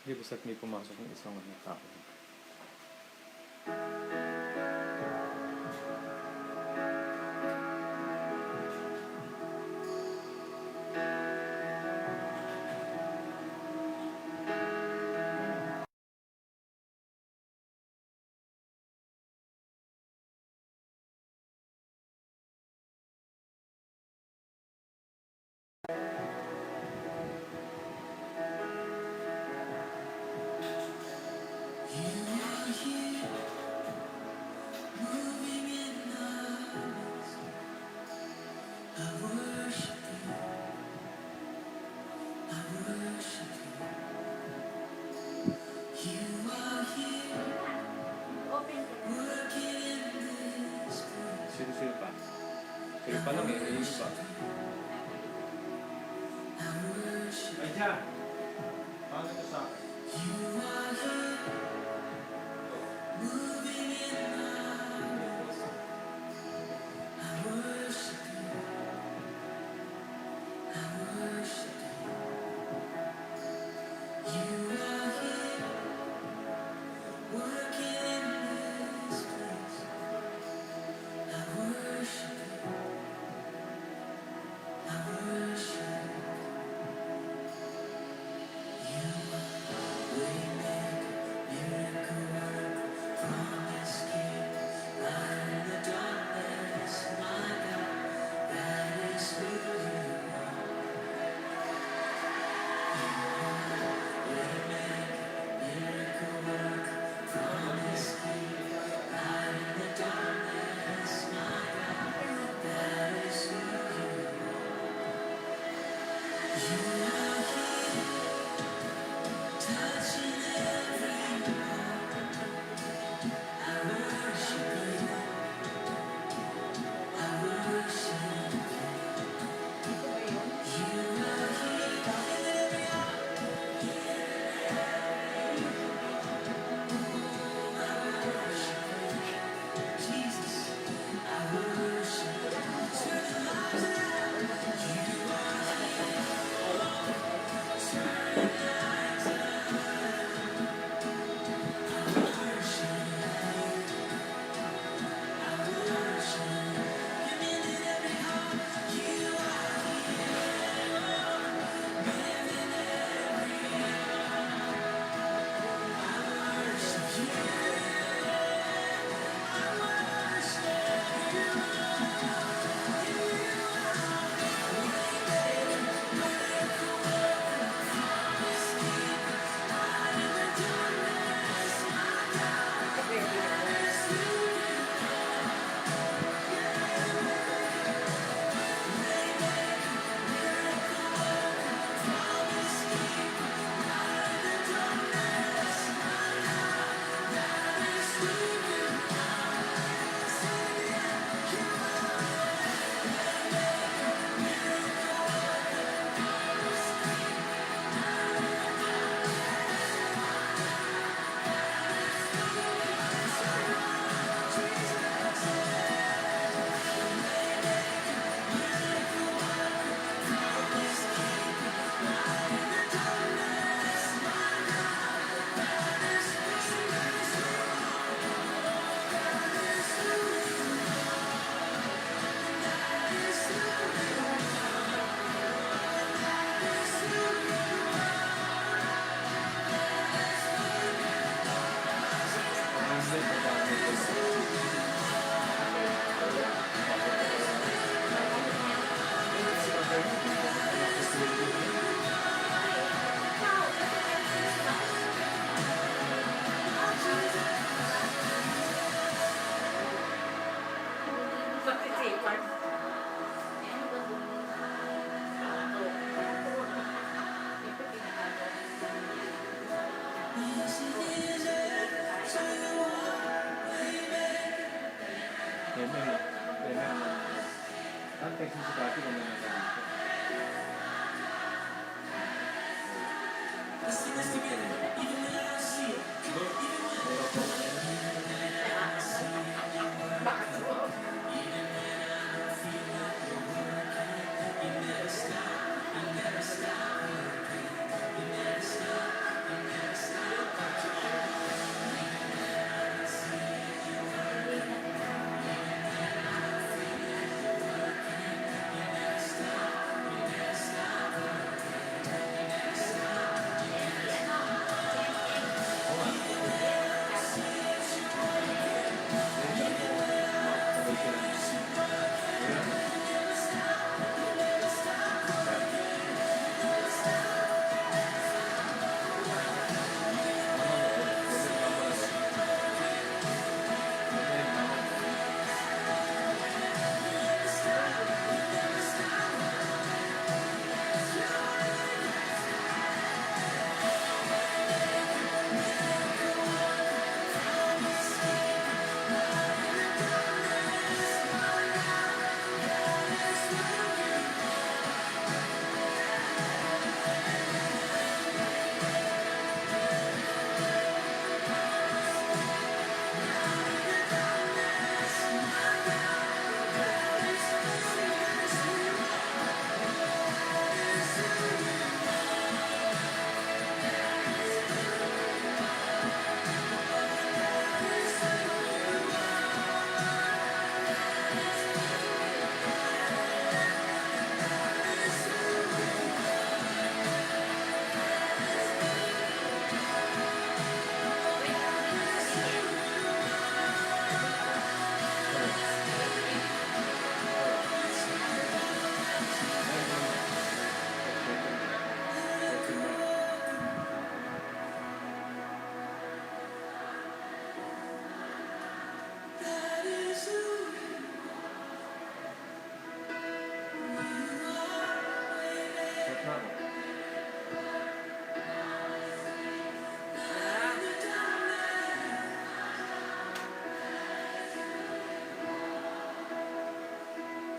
Di basta't may pumasok ng isang tao. Sino pa? Kayo pa lang eh, ayun pa. Ay, dyan! Paano ito sa akin?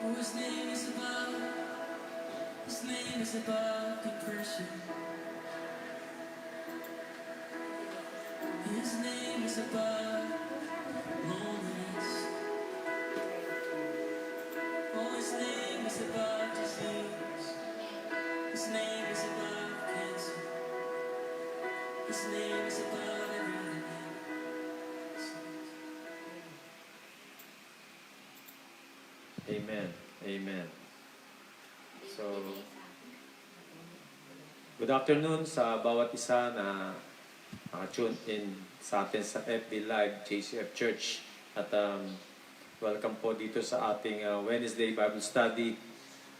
Oh, his name is above. His name is above conversion. His name is above loneliness. Oh, his name is above disease. His name is above cancer. His name is above every name. Amen. Amen. So, good afternoon sa bawat isa na naka-tune in sa atin sa FB Live, JCF Church. At welcome po dito sa ating Wednesday Bible Study.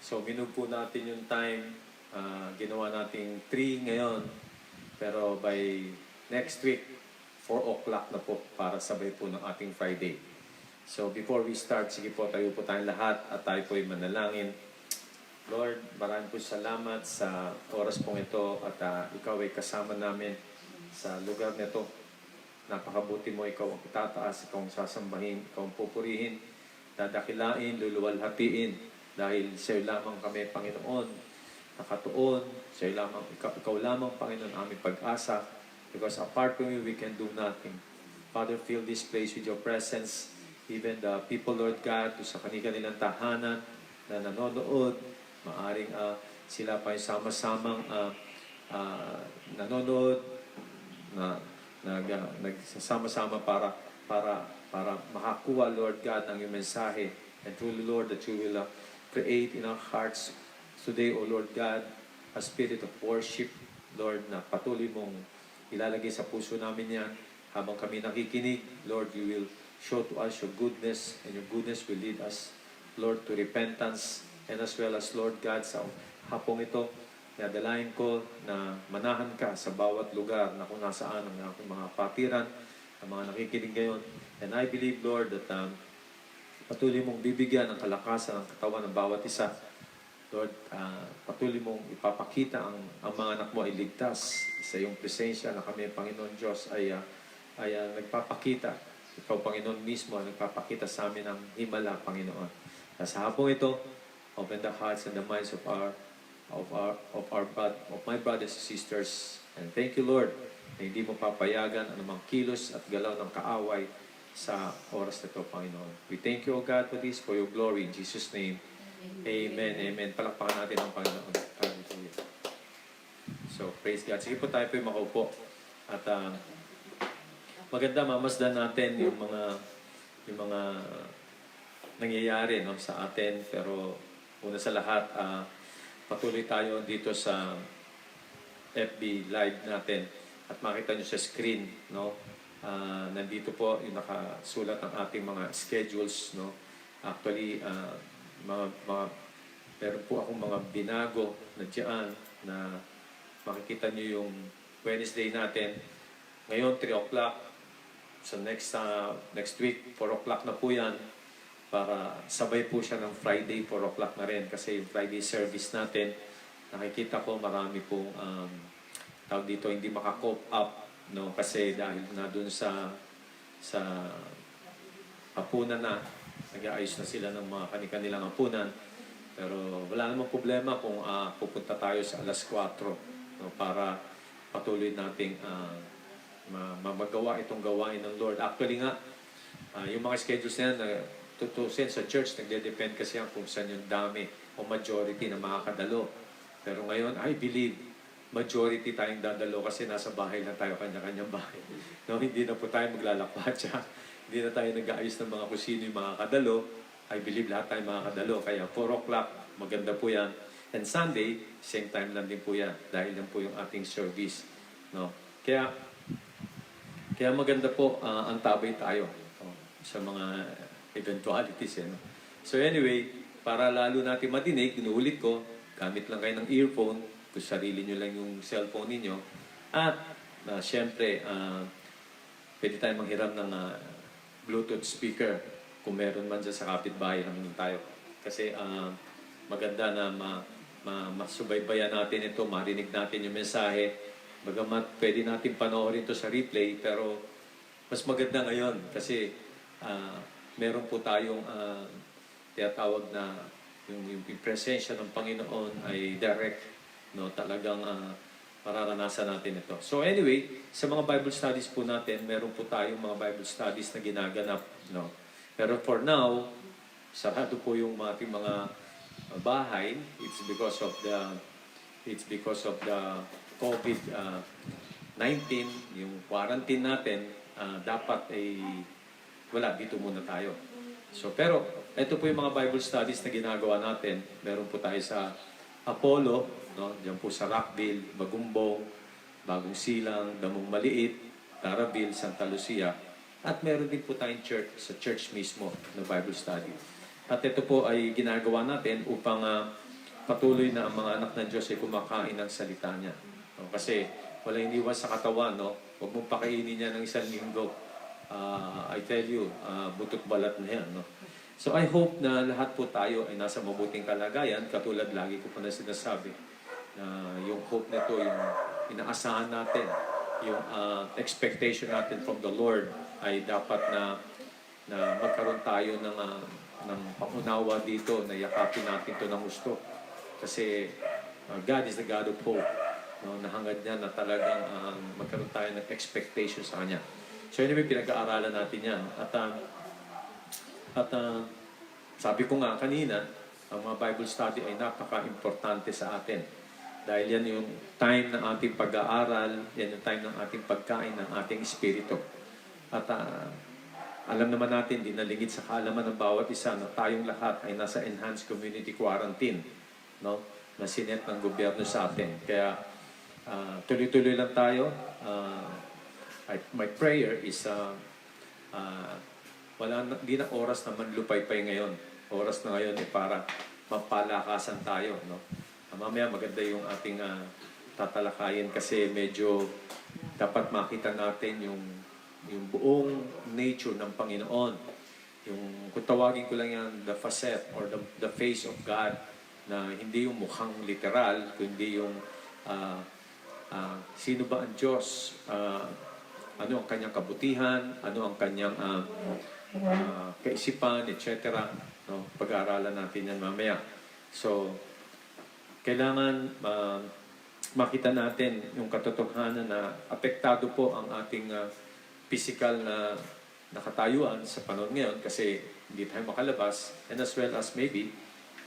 So, minug po natin yung time. Ginawa nating 3 ngayon. Pero by next week, 4 o'clock na po para sabay po ng ating Friday. So, before we start, sige po, tayo po tayong lahat at tayo po ay manalangin. Lord, maraming po salamat sa oras pong ito at ikaw ay kasama namin sa lugar nito. Napakabuti mo, ikaw ang itataas, ikaw ang sasambahin, ikaw ang pupurihin, dadakilain, luluwalhatiin dahil sa'yo lamang kami, Panginoon, nakatuon, sa'yo lamang, ikaw lamang, Panginoon, aming pag-asa, because apart from you, we can do nothing. Father, fill this place with your presence, even the people, Lord God, sa kanilang tahanan na nanonood, maaring sila pa yung sama-samang nanonood, na nagsasama-sama para makakuha, Lord God, ng iyong mensahe. And truly, Lord, that you will create in our hearts today, O Lord God, a spirit of worship, Lord, na patuloy mong ilalagay sa puso namin yan. Habang kami nakikinig, Lord, you will show to us your goodness, and your goodness will lead us, Lord, to repentance, and as well as, Lord God, sa hapong ito, nadalain ko na manahan ka sa bawat lugar na kung nasaan ang aking mga patiran, ang mga nakikinig ngayon. And I believe, Lord, that patuloy mong bibigyan ng kalakasan ang katawan ng bawat isa. Lord, patuloy mong ipapakita ang mga anak mo ay ligtas sa iyong presensya na kami, Panginoon Diyos, ay nagpapakita. Ikaw, Panginoon mismo, ay nagpapakita sa amin ng himala, Panginoon. Sa hapong ito, open the hearts and the minds of my brothers and sisters. And thank you, Lord, na hindi mo papayagan anumang kilos at galaw ng kaaway sa oras na ito, Panginoon. We thank you, O God, for this, for your glory. In Jesus' name, amen. Amen. Palakpakan natin ang Panginoon. Hallelujah. So, praise God. Sige po tayo po yung makaupo. At maganda mamasdan natin yung mga nangyayari, no, sa atin. Pero una sa lahat, patuloy tayo dito sa FB Live natin at makita nyo sa screen, no, nandito po yung nakasulat ang ating mga schedules, no. Actually, meron po akong mga binago na dyan na makikita nyo yung Wednesday natin. Ngayon, 3 o'clock. So next week, 4 o'clock na po yan. Para sabay po siya ng Friday, 4 o'clock na rin. Kasi yung Friday service natin, nakikita ko marami pong tawag dito, hindi maka-cope up. No? Kasi dahil na dun sa hapunan na, nag-aayos na sila ng mga kanilang hapunan. Pero wala namang problema kung pupunta tayo sa alas 4, no? Para patuloy nating magawa itong gawain ng Lord. Actually nga, yung mga schedules na yan, tutusin sa church, nagde-depend kasi yan kung saan yung dami o majority na makakadalo. Pero ngayon, I believe, majority tayong dadalo kasi nasa bahay na tayo, kanya-kanyang bahay. No, hindi na po tayo maglalakpatsa. Hindi na tayo nag-aayos ng mga kung sino yung makakadalo. I believe lahat tayo makakadalo. Kaya 4 o'clock, maganda po yan. And Sunday, same time lang din po yan. Dahil yan po yung ating service. No? Kaya maganda po ang tabay tayo sa mga eventualities. No? So anyway, para lalo natin madinig, inuulit ko, gamit lang kayo ng earphone, kung sarili nyo lang yung cellphone ninyo. At syempre, pwede tayo manghiram ng Bluetooth speaker kung meron man dyan sa kapitbahay namin tayo. Kasi maganda na masubaybayan natin ito, marinig natin yung mensahe. Bagamat pwede natin panoorin ito sa replay, pero mas maganda ngayon kasi meron po tayong tinatawag na yung presensya ng Panginoon ay direct, no? Talagang mararanasan natin ito. So anyway, sa mga Bible studies po natin, meron po tayong mga Bible studies na ginaganap, no? Pero for now, sarado po yung ating mga bahay. It's because of the COVID-19, yung quarantine natin, dapat ay wala, dito muna tayo. So, pero, ito po yung mga Bible studies na ginagawa natin. Meron po tayo sa Apollo, no? Diyan po sa Rockville, Bagumbong, Bagong Silang, Damong Maliit, Tarabil, Santa Lucia. At meron din po tayong church, sa church mismo na Bible study. At ito po ay ginagawa natin upang patuloy na ang mga anak ng Diyos ay kumakain ng salita niya. No? Kasi wala iniwas sa katawan, no? Huwag mong pakainin niya ng 1 linggo. I tell you, butot balat na yan. No? So I hope na lahat po tayo ay nasa mabuting kalagayan, katulad lagi ko po na sinasabi, na yung hope nito, yung inaasahan natin, yung expectation natin from the Lord ay dapat na magkaroon tayo ng pangunawa dito, na yakapin natin ito ng gusto. Kasi God is the God of hope. No, nahangad niya na talagang magkaroon tayo ng expectation sa Kanya. So anyway, pinag-aaralan natin yan. At sabi ko nga kanina, ang mga Bible study ay napaka-importante sa atin. Dahil yan yung time ng ating pag-aaral, yan yung time ng ating pagkain ng ating espiritu. At alam naman natin, dinalingid sa kaalaman ng bawat isa na tayong lahat ay nasa enhanced community quarantine, no? Na sinet ng gobyerno sa atin. Kaya tuloy-tuloy lang tayo. My prayer is di na oras na manlupaypay ngayon. Oras na ngayon para mapalakasan tayo, no? Mamaya maganda yung ating tatalakayin kasi medyo dapat makita natin yung buong nature ng Panginoon. Yung, kung tawagin ko lang yan, the facet or the face of God, na hindi yung mukhang literal, kundi yung sino ba ang Diyos, ano ang kanyang kabutihan, ano ang kanyang kaisipan, etc. No? Pag-aaralan natin yan mamaya. So, kailangan makita natin yung katotohanan na apektado po ang ating physical na nakatayuan sa panahon ngayon kasi hindi tayo makalabas, and as well as maybe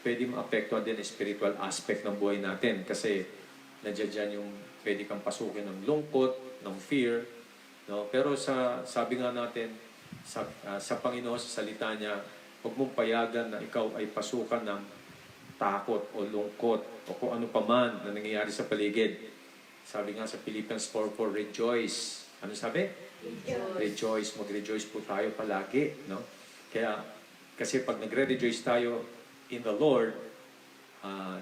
pwede maapektuhan din ang spiritual aspect ng buhay natin kasi nandiyan yung pwede kang pasukin ng lungkot, ng fear, no? Pero sabi nga natin sa Panginoon, sa salita niya, huwag mong payagan na ikaw ay pasukan ng takot o lungkot o kung ano pa man na nangyayari sa paligid. Sabi nga sa Philippians 4:4, rejoice. Ano sabi? Rejoice. Mag-rejoice po tayo palagi, no? Kasi pag nagre-rejoice tayo in the Lord,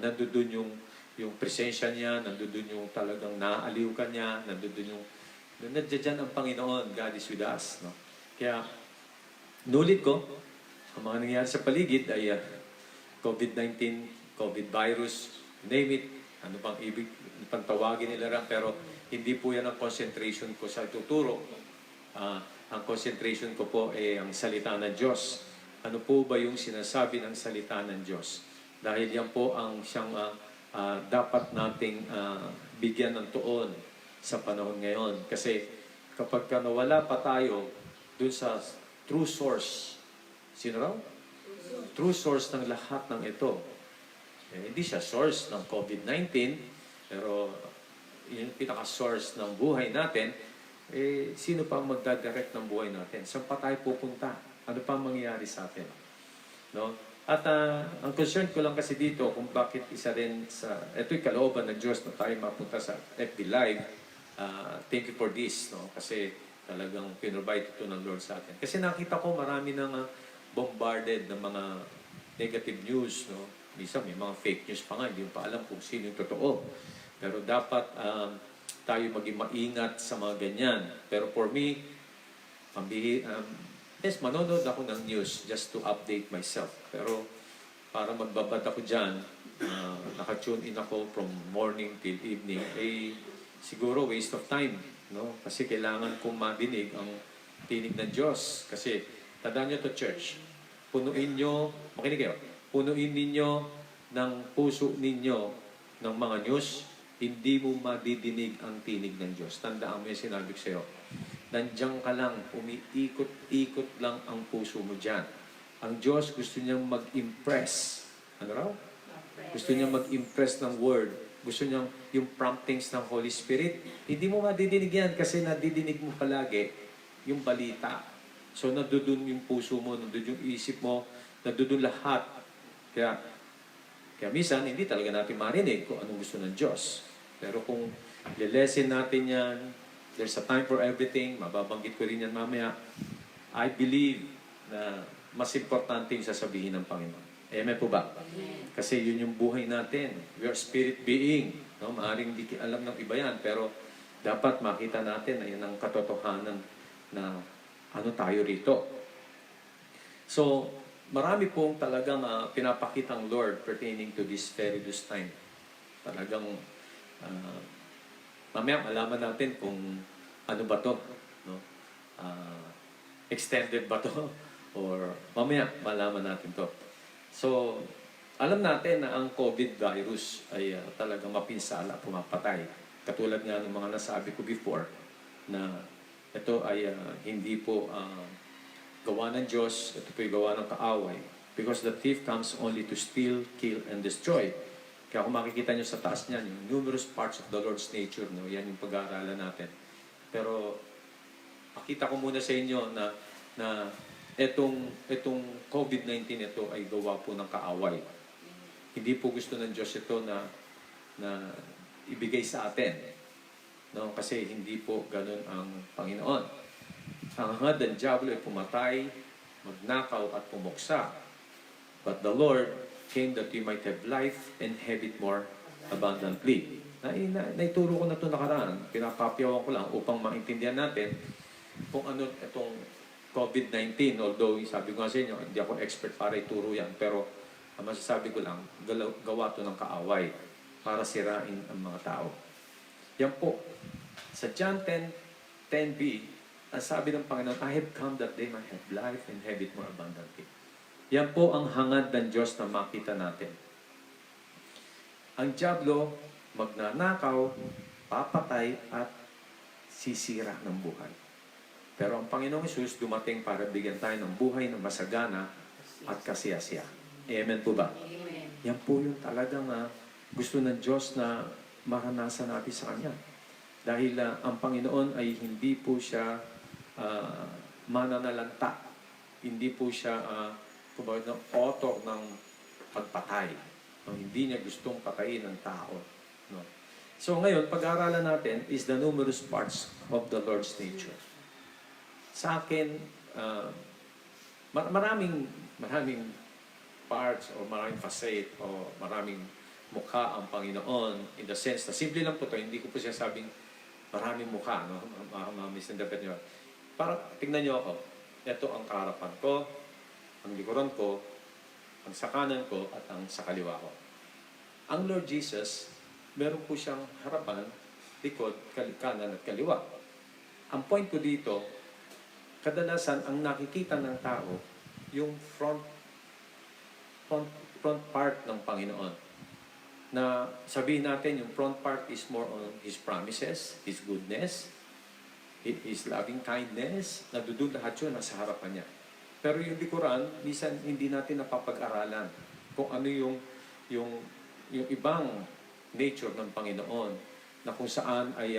nandun yung presensya niya, nandun yung talagang naaaliw ka niya, nandun yung nandiyan ang Panginoon, God is with us, no? Kaya, nulit ko, ang mga nangyayari sa paligid ay COVID-19, COVID virus, name it, ano pang pang tawagin nila rin, pero hindi po yan ang concentration ko sa tuturo. Ang concentration ko po ay ang salita ng Diyos. Ano po ba yung sinasabi ng salita ng Diyos? Dahil yan po ang siyang dapat nating bigyan ng tuon sa panahon ngayon. Kasi kapag nawala pa tayo dun sa true source, sino raw? True source ng lahat ng ito. Hindi siya source ng COVID-19, pero yung pinaka-source ng buhay natin, sino pa ang magdadirect ng buhay natin? Saan pa tayo pupunta? Ano pa ang mangyayari sa atin? No? At ang concern ko lang kasi dito, kung bakit isa rin ito'y kalooban ng Diyos na tayo mapunta sa FB Live. Thank you for this, no? Kasi talagang pinrovide ito ng Lord sa atin. Kasi nakita ko marami nang bombarded ng mga negative news, no? Minsan may mga fake news pa nga, hindi mo pa alam kung sino yung totoo. Pero dapat tayo maging maingat sa mga ganyan. Pero for me, yes, manonood ako ng news just to update myself. Pero para magbabad ako dyan, naka-tune in ako from morning till evening, siguro waste of time. No? Kasi kailangan kong madinig ang tinig ng Diyos. Kasi, tandaan nyo to church, punuin nyo, makinig kayo, punuin ninyo ng puso ninyo ng mga news, hindi mo madidinig ang tinig ng Diyos. Tandaan mo yung sinabi ko sa'yo. Nandiyan ka lang, umiikot-ikot lang ang puso mo dyan. Ang Diyos gusto niyang mag-impress. Ano raw? Gusto niyang mag-impress ng Word. Gusto niyang yung promptings ng Holy Spirit. Hindi mo madidinig yan kasi nadidinig mo palagi yung balita. So, nadudun yung puso mo, nadudun yung isip mo, nadudun lahat. Kaya minsan, hindi talaga natin marinig kung anong gusto ng Diyos. Pero kung lilesen natin yan, there's a time for everything, mababanggit ko rin yan mamaya, I believe na mas importante yung sasabihin ng Panginoon. Amen po ba? Kasi yun yung buhay natin. We are spirit being. No? Maaring hindi alam ng iba yan, pero dapat makita natin na yun ang katotohanan na ano tayo rito. So, marami pong talagang pinapakitang Lord pertaining to this perilous time. Talagang mamaya malaman natin kung ano ba to, no? Extended ba to or mamaya malaman natin to. So, alam natin na ang COVID virus ay talagang mapinsala, pumapatay. Katulad nga ng mga nasabi ko before na ito ay hindi po gawa ng Diyos, ito po ay gawa ng kaaway. Because the thief comes only to steal, kill, and destroy. Kaya kung makikita nyo sa taas niyan, yung numerous parts of the Lord's nature, no? Yan yung pag-aaralan natin. Pero, pakita ko muna sa inyo na itong COVID-19 ito ay gawa po ng kaaway. Hindi po gusto ng Diyos ito na ibigay sa atin. No? Kasi hindi po ganun ang Panginoon. Ang hangad ng diablo ay pumatay, magnakaw at pumuksa. But the Lord came that we might have life and have it more abundantly. Naituro ko na ito nakaraan. Pinapapyawan ko lang upang maintindihan natin kung ano itong COVID-19. Although, sabi ko nga sa inyo, hindi ako expert para ituro yan. Pero, ang masasabi ko lang, gawa ito ng kaaway para sirain ang mga tao. Yan po. Sa John 10:10b, ang sabi ng Panginoon, I have come that they might have life and have it more abundantly. Yan po ang hangad ng Diyos na makita natin. Ang diablo, magnanakaw, papatay, at sisira ng buhay. Pero ang Panginoong Hesus dumating para bigyan tayo ng buhay na masagana at kasiyasiya. Amen po ba? Amen. Yan po yung talagang gusto ng Diyos na maranasan natin sa Kanya. Dahil ang Panginoon ay hindi po siya mananalanta. Hindi po siya author ng pagpatay. Hindi niya gustong patayin ng tao. No? So ngayon, pag-aaralan natin is the numerous parts of the Lord's nature. Sa akin, maraming parts o maraming facet o maraming mukha ang Panginoon in the sense na simple lang po ito, hindi ko po siya sabing maraming mukha, no? Misinterpret nyo. Para tingnan nyo ako, ito ang kaharapan ko, ang likuran ko, ang sa kanan ko, at ang sa kaliwa ko. Ang Lord Jesus, meron po siyang harapan, likod, kanan at kaliwa. Ang point ko dito, kadalasan ang nakikita ng tao, yung front part ng Panginoon. Na sabihin natin, yung front part is more on His promises, His goodness, His loving kindness, nadudun lahat yun nasa harapan niya. Pero yung likuran, minsan hindi natin napapag-aralan kung ano yung ibang nature ng Panginoon na kung saan ay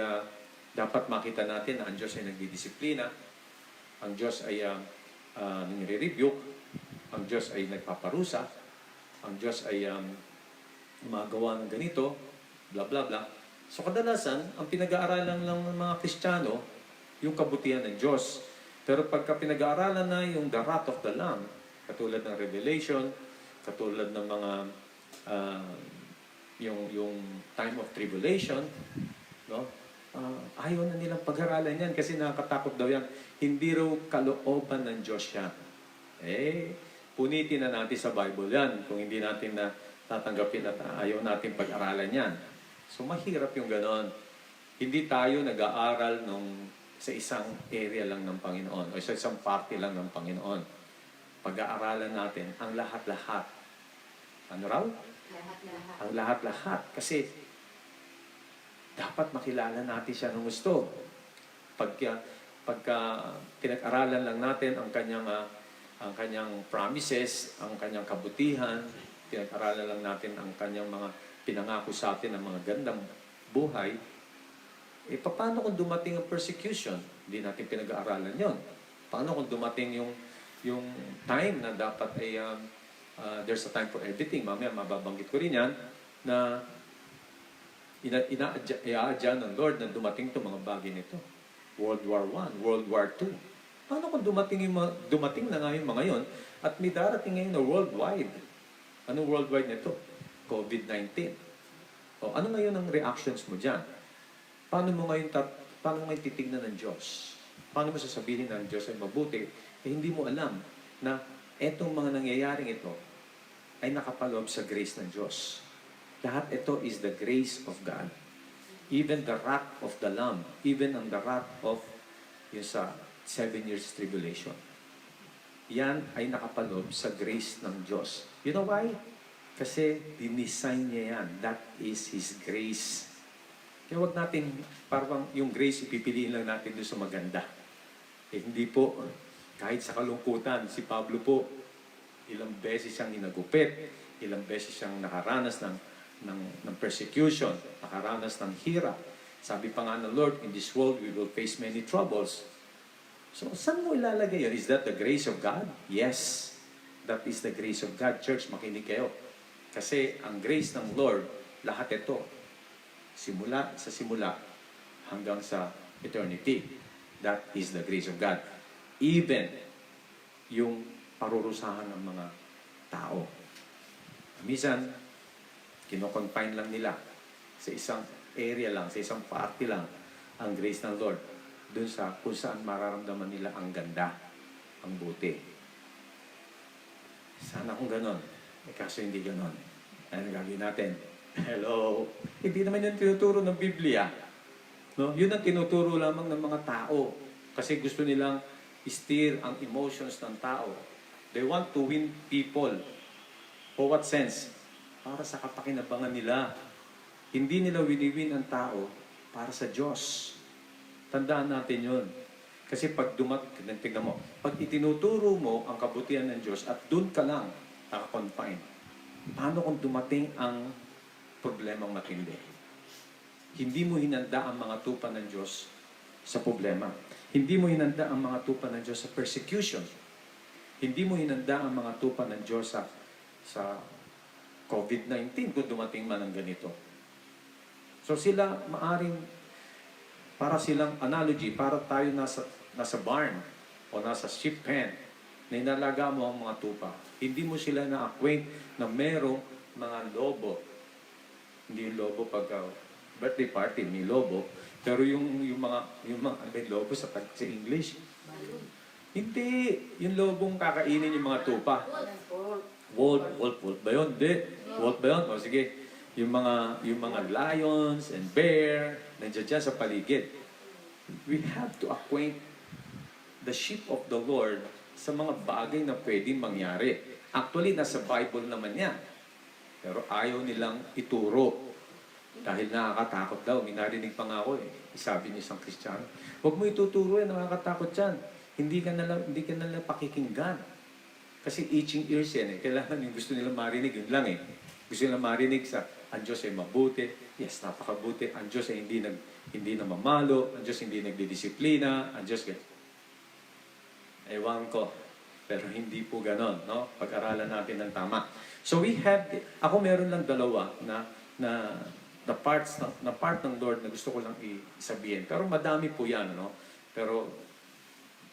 dapat makita natin na ang Diyos ay nagdidisiplina, ang Diyos ay nire-rebuke, ang Diyos ay nagpaparusa, ang Diyos ay gumagawa ng ganito, bla bla bla. So kadalasan, ang pinag-aaralan lang ng mga Kristiyano, yung kabutihan ng Diyos. Pero pagka pinag-aaralan na yung the wrath of the Lamb, katulad ng Revelation, katulad ng mga yung time of tribulation, no? Ayaw na nilang pag-aralan yan kasi nakakatakot daw yan. Hindi raw kalooban ng Diyos yan. Punitin na natin sa Bible yan kung hindi natin na tatanggapin at ayaw natin pag-aralan yan. So mahirap yung ganon. Hindi tayo nag-aaral sa isang area lang ng Panginoon o sa isang party lang ng Panginoon. pag-aaralan natin ang lahat-lahat. Ano raw? Lahat-lahat. Ang lahat-lahat. Kasi dapat makilala natin siya ng gusto. Pagka pinag-aralan lang natin ang kanyang promises, ang kanyang kabutihan, pinag-aralan lang natin ang kanyang mga pinangako sa atin ng mga gandang buhay, paano kung dumating ang persecution? Hindi natin pinag-aaralan yon. Paano kung dumating yung time na dapat ay there's a time for everything. Mamaya mababanggit ko rin yan na iaadya ng Lord na dumating itong mga bagay nito. World War I, World War II. Paano kung dumating na nga yung mga yon at may darating ngayon na worldwide? Anong worldwide nito? COVID-19. O ano ngayon ang reactions mo dyan? Paano mo ngayon titignan ng Diyos? Paano mo sasabihin ng Diyos ay mabuti? Hindi mo alam na etong mga nangyayaring ito ay nakapaloob sa grace ng Diyos. Lahat ito is the grace of God. Even the wrath of the Lamb, even ang the wrath of yung sa 7 years tribulation. Yan ay nakapaloob sa grace ng Diyos. You know why? Kasi dinisign niya yan. That is His grace. Kaya huwag natin, parang yung grace, ipipiliin lang natin doon sa maganda. Hindi po, kahit sa kalungkutan, si Pablo po, ilang beses siyang hinagupit, ilang beses siyang nakaranas ng persecution, nakaranas ng hirap. Sabi pa nga ng Lord, in this world we will face many troubles. So, saan mo ilalagay yun? Is that the grace of God? Yes, that is the grace of God. Church, makinig kayo. Kasi ang grace ng Lord, lahat ito, simula hanggang sa eternity. That is the grace of God. Even yung parurusahan ng mga tao. Minsan, kinoconfine lang nila sa isang area lang, sa isang party lang, ang grace ng Lord. Doon sa kung saan mararamdaman nila ang ganda, ang buti. Sana kung ganon. Kaso hindi ganon. Ano gagawin natin? Hello? Hindi naman yung tinuturo ng Biblia. No? Yun ang tinuturo lamang ng mga tao. Kasi gusto nilang steer ang emotions ng tao. They want to win people. For what sense? Para sa kapakinabangan nila. Hindi nila wini-win ang tao para sa Diyos. Tandaan natin yun. Kasi tignan mo, pag itinuturo mo ang kabutihan ng Diyos at doon ka lang nakakonfine, paano kung dumating ang problemang matindi? Hindi mo hinanda ang mga tupa ng Diyos sa problema. Hindi mo hinanda ang mga tupa ng Diyos sa persecution. Hindi mo hinanda ang mga tupa ng Diyos sa COVID-19 kung dumating man ang ganito. So sila para silang analogy, para tayo nasa barn o nasa sheep pen na inalaga mo ang mga tupa. Hindi mo sila na-acquaint na merong mga lobo. Hindi yung lobo pagka birthday party, may lobo. Pero yung mga may lobo sa English. Hindi. Yung lobong kakainin yung mga tupa. Wolf ba yun? Hindi. Wolf ba yun? O sige. Yung mga lions and bear, nandiyan dyan sa paligid. We have to acquaint the sheep of the Lord sa mga bagay na pwedeng mangyari. Actually, nasa Bible naman yan. Pero ayaw nilang ituro. Dahil nakakatakot daw. May narinig pa nga ako Sabi ni isang Kristiyano, huwag mo ituturo nakakatakot yan. Hindi ka nalang pakikinggan. Kasi itching ears yan Kailangan yung gusto nilang marinig, yun lang Gusto nilang marinig sa, ang Diyos ay mabuti. Yes, napakabuti. Ang Diyos ay hindi na mamalo. Ang Diyos hindi nagdidisiplina. Ang Diyos ewan ko. Pero hindi po ganon, no? Pag-aralan natin ng tama. So ako meron lang dalawa na part ng Lord na gusto ko lang isabihin. Pero madami po yan, no? Pero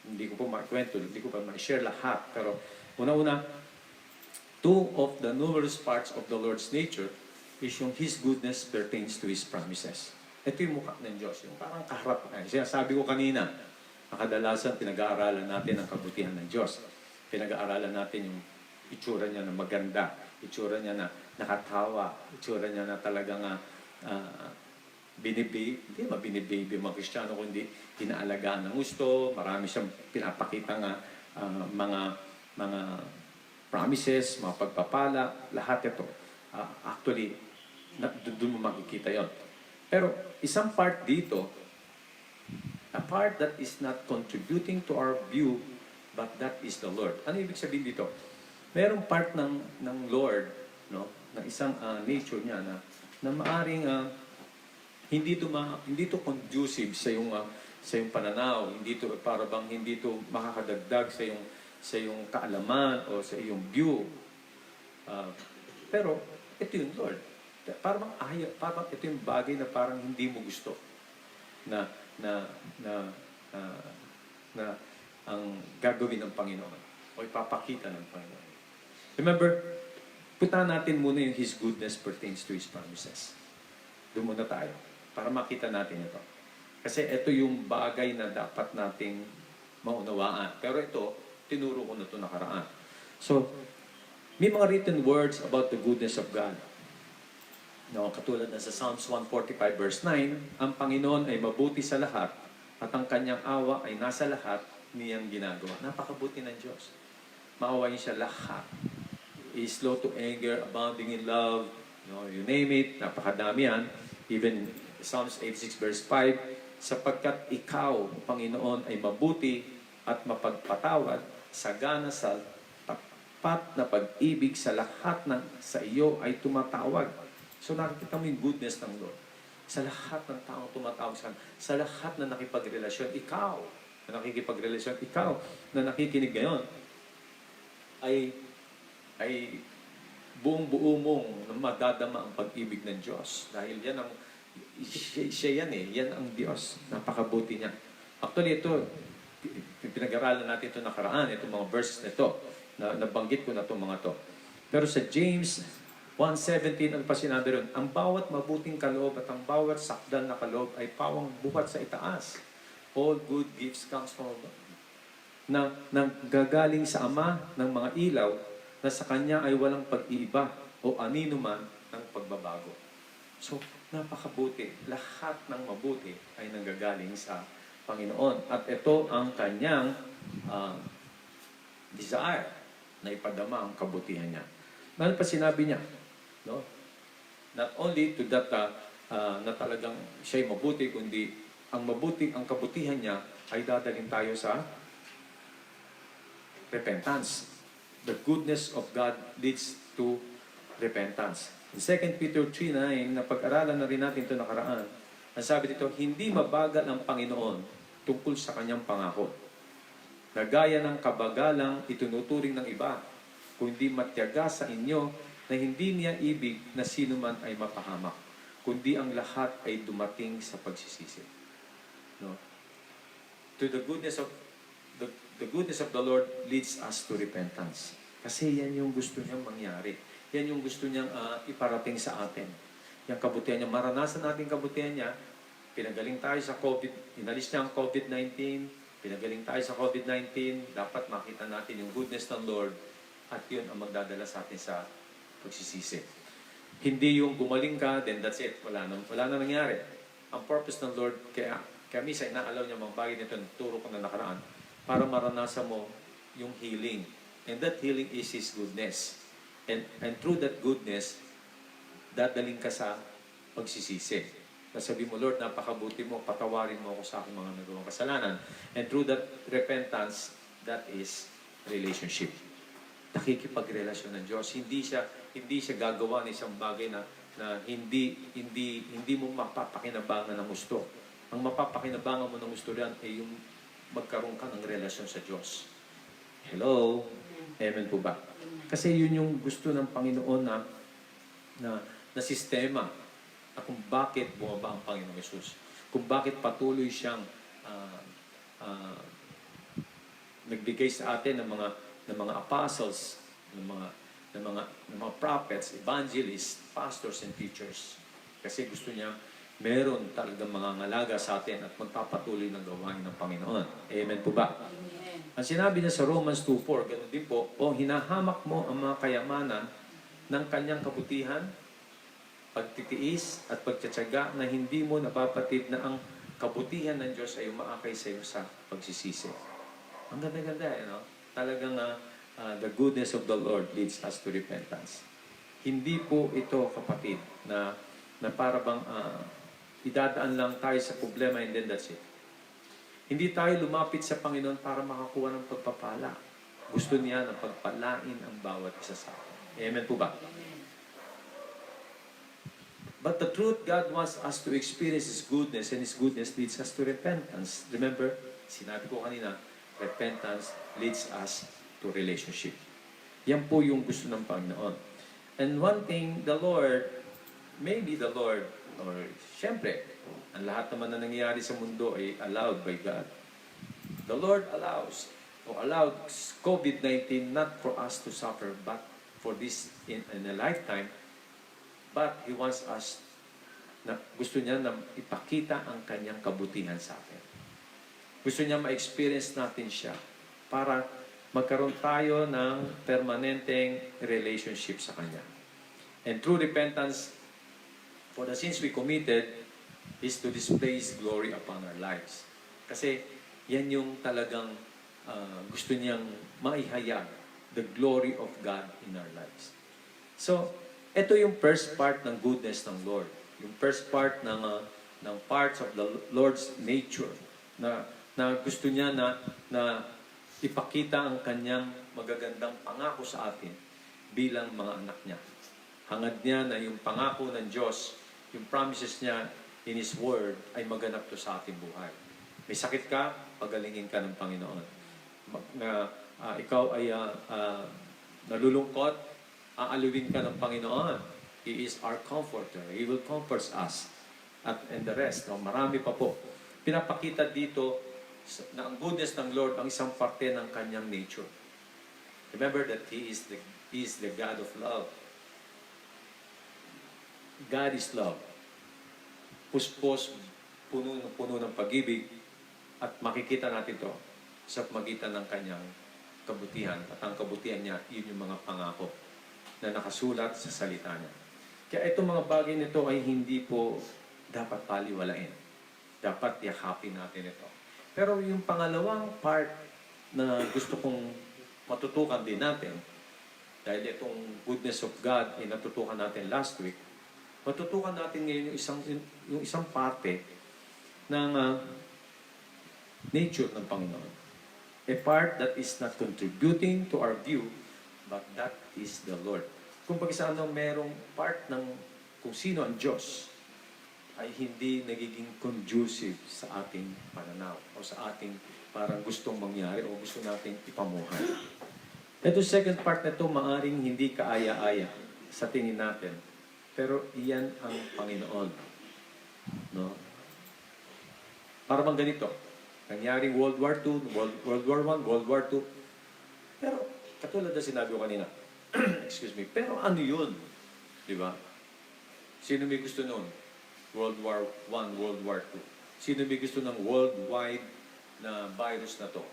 hindi ko po makwento, hindi ko pa ma-share lahat. Pero una-una, two of the numerous parts of the Lord's nature is yung His goodness pertains to His promises. Ito yung mukha ng Diyos, yung parang kaharap. Sinasabi ko kanina, nakadalasan pinag-aaralan natin ang kabutihan ng Diyos. Pinag-aaralan natin yung itsura niya na maganda, itsura niya na nakatawa, itsura niya na talagang hindi mabinibaby mga Kristiyano, kundi inaalagaan ng gusto, marami siyang pinapakita mga mga promises, mga pagpapala, lahat ito. Actually, doon mo makikita yon. Pero isang part dito, a part that is not contributing to our view, but that is the Lord. Ano ibig sabihin dito? Merong part ng Lord, no, ng isang nature niya na maaring hindi to conducive sa yung pananaw, hindi to para bang hindi to makakadagdag sa yung kaalaman o sa iyong view. Pero ito yung Lord. Parang ito yung bagay na parang hindi mo gusto na ang gagawin ng Panginoon o ipapakita ng Panginoon. Remember, puntahan natin muna yung His goodness pertains to His promises. Doon muna tayo para makita natin ito. Kasi ito yung bagay na dapat nating maunawaan. Pero ito, tinuro ko na ito nakaraan. So, may mga written words about the goodness of God. No, katulad na sa Psalms 145 verse 9, ang Panginoon ay mabuti sa lahat at ang kanyang awa ay nasa lahat niyang ginagawa. Napakabuti ng Diyos. Maawain siya lahat. Is slow to anger, abounding in love, you name it, napakadami yan. Even Psalms 86 verse 5, sapagkat ikaw, Panginoon, ay mabuti at mapagpatawad, sagana sa tapat na pag-ibig sa lahat ng sa iyo ay tumatawag. So nakikita mo yung goodness ng Lord. Sa lahat ng taong tumatawag sa lahat na nakipagrelasyon, ikaw na nakikipagrelasyon, ikaw na nakikinig ngayon, ay buong-buo mong madadama ang pag-ibig ng Diyos. Dahil yan siya yan eh. Yan ang Diyos. Napakabuti niya. Actually, ito, pinag-aralan natin ito nakaraan, itong mga verses na ito, na nabanggit ko na itong mga ito. Pero sa James 1:17, ano pa sinabi ron? Ang bawat mabuting kaloob at ang bawat sakdal na kaloob ay pawang buhat sa itaas. All good gifts comes from God. Na gagaling sa Ama ng mga ilaw, na sa Kanya ay walang pag-iiba o anino man ng pagbabago. So, napakabuti. Lahat ng mabuti ay nanggagaling sa Panginoon. At ito ang Kanyang desire na ipadama ang kabutihan niya. Ano pa sinabi niya? No? Not only to that na talagang siya'y mabuti, kundi ang kabutihan niya ay dadalhin tayo sa repentance. The goodness of God leads to repentance. In 2 Peter 3:9, na pag-aralan na rin natin ito nakaraan, ang sabi dito, hindi mabagal ang Panginoon tungkol sa kanyang pangako. Na gaya ng kabagalang itunuturing ng iba, kundi matyaga sa inyo na hindi niya ibig na sino man ay mapahamak, kundi ang lahat ay dumating sa pagsisisi. No? To the goodness of the goodness of the Lord leads us to repentance. Kasi yan yung gusto niyang mangyari. Yan yung gusto niyang iparating sa atin. Yung kabutihan niya, maranasan natin kabutihan niya, pinagaling tayo sa COVID, inalis niya ang COVID-19, pinagaling tayo sa COVID-19, dapat makita natin yung goodness ng Lord at yun ang magdadala sa atin sa pagsisisi. Hindi yung gumaling ka, then that's it. Wala na nangyari. Ang purpose ng Lord, kaya minsan inaalaw niya mga bagay nito, turo ko na nakaraan, para maranasan mo yung healing. And that healing is His goodness. And through that goodness, dadaling ka sa pagsisisi. Nasabi mo, Lord, napakabuti mo, patawarin mo ako sa aking mga nagawang kasalanan. And through that repentance, that is relationship. Nakikipagrelasyon ng Diyos. Hindi siya gagawa ng isang bagay na hindi mo mapapakinabangan ng gusto. Ang mapapakinabangan mo ng gusto yan ay yung magkaroon ka ng relasyon sa Diyos. Hello? Amen po ba? Kasi yun yung gusto ng Panginoon na sistema na kung bakit bumaba ang Panginoon Yesus. Kung bakit patuloy siyang nagbigay sa atin ng mga apostles, ng mga prophets, evangelists, pastors, and teachers. Kasi gusto niya meron talagang mga ngalaga sa atin at magpapatuloy ng gawain ng Panginoon. Amen po ba? Amen. Ang sinabi niya sa Romans 2:4, ganun din po, hinahamak mo ang mga kayamanan ng kanyang kabutihan, pagtitiis at pagtsatsaga na hindi mo napapatid na ang kabutihan ng Diyos ay umaakay sa iyo sa pagsisisi. Ang ganda-ganda, no? Talagang the goodness of the Lord leads us to repentance. Hindi po ito, kapatid, na para bang idadaan lang tayo sa problema and then that's it. Hindi tayo lumapit sa Panginoon para makakuha ng pagpapala. Gusto niya na pagpalain ang bawat isa sa atin. Amen po ba? But the truth, God wants us to experience His goodness, and His goodness leads us to repentance. Remember, sinabi ko kanina, repentance leads us to relationship. Yan po yung gusto ng Panginoon. And one thing, the Lord, maybe the Lord, or syempre, ang lahat naman na nangyayari sa mundo ay allowed by God. The Lord allows, or allowed COVID-19 not for us to suffer, but for this in a lifetime. But He wants us, na gusto niya na ipakita ang kanyang kabutihan sa atin. Gusto niya ma-experience natin siya para magkaroon tayo ng permanenteng relationship sa Kanya. And through repentance, for the sins we committed, is to display His glory upon our lives. Kasi yan yung talagang gusto niyang maihayag, the glory of God in our lives. So, ito yung first part ng goodness ng Lord. Yung first part ng parts of the Lord's nature na gusto niya na ipakita ang kanyang magagandang pangako sa atin bilang mga anak niya. Hangad niya na yung pangako ng Diyos, yung promises niya in His Word ay maganap to sa ating buhay. May sakit ka, pagalingin ka ng Panginoon. Ikaw ay nalulungkot, aaluin ka ng Panginoon. He is our comforter. He will comfort us. And the rest, marami pa po. Pinapakita dito na ang goodness ng Lord ang isang parte ng kanyang nature. Remember that He is the God of love. God is love. Puspos, puno ng pag-ibig, at makikita natin ito sa magitan ng kanyang kabutihan. At ang kabutihan niya, yun yung mga pangako na nakasulat sa salita niya. Kaya itong mga bagay nito ay hindi po dapat paliwalain. Dapat yakapin natin ito. Pero yung pangalawang part na gusto kong matutukan din natin, dahil itong goodness of God ay natutukan natin last week, matutukan natin ngayon yung isang parte ng nature ng Panginoon. A part that is not contributing to our view, but that is the Lord. Kung pag-isaan merong part ng kung sino ang Diyos, ay hindi nagiging conducive sa ating pananaw o sa ating parang gustong mangyari o gusto nating ipamuhay. Ito second part na ito, maaring hindi kaaya-aya sa tingin natin. Pero iyan ang Panginoon. No? Para bang ganito, nangyaring World War II, World War I, World War II. Pero, katulad na sinabi ko kanina, excuse me, pero ano yun? Di ba? Sino may gusto nun? World War I, World War II. Sino may gusto ng worldwide na virus na to?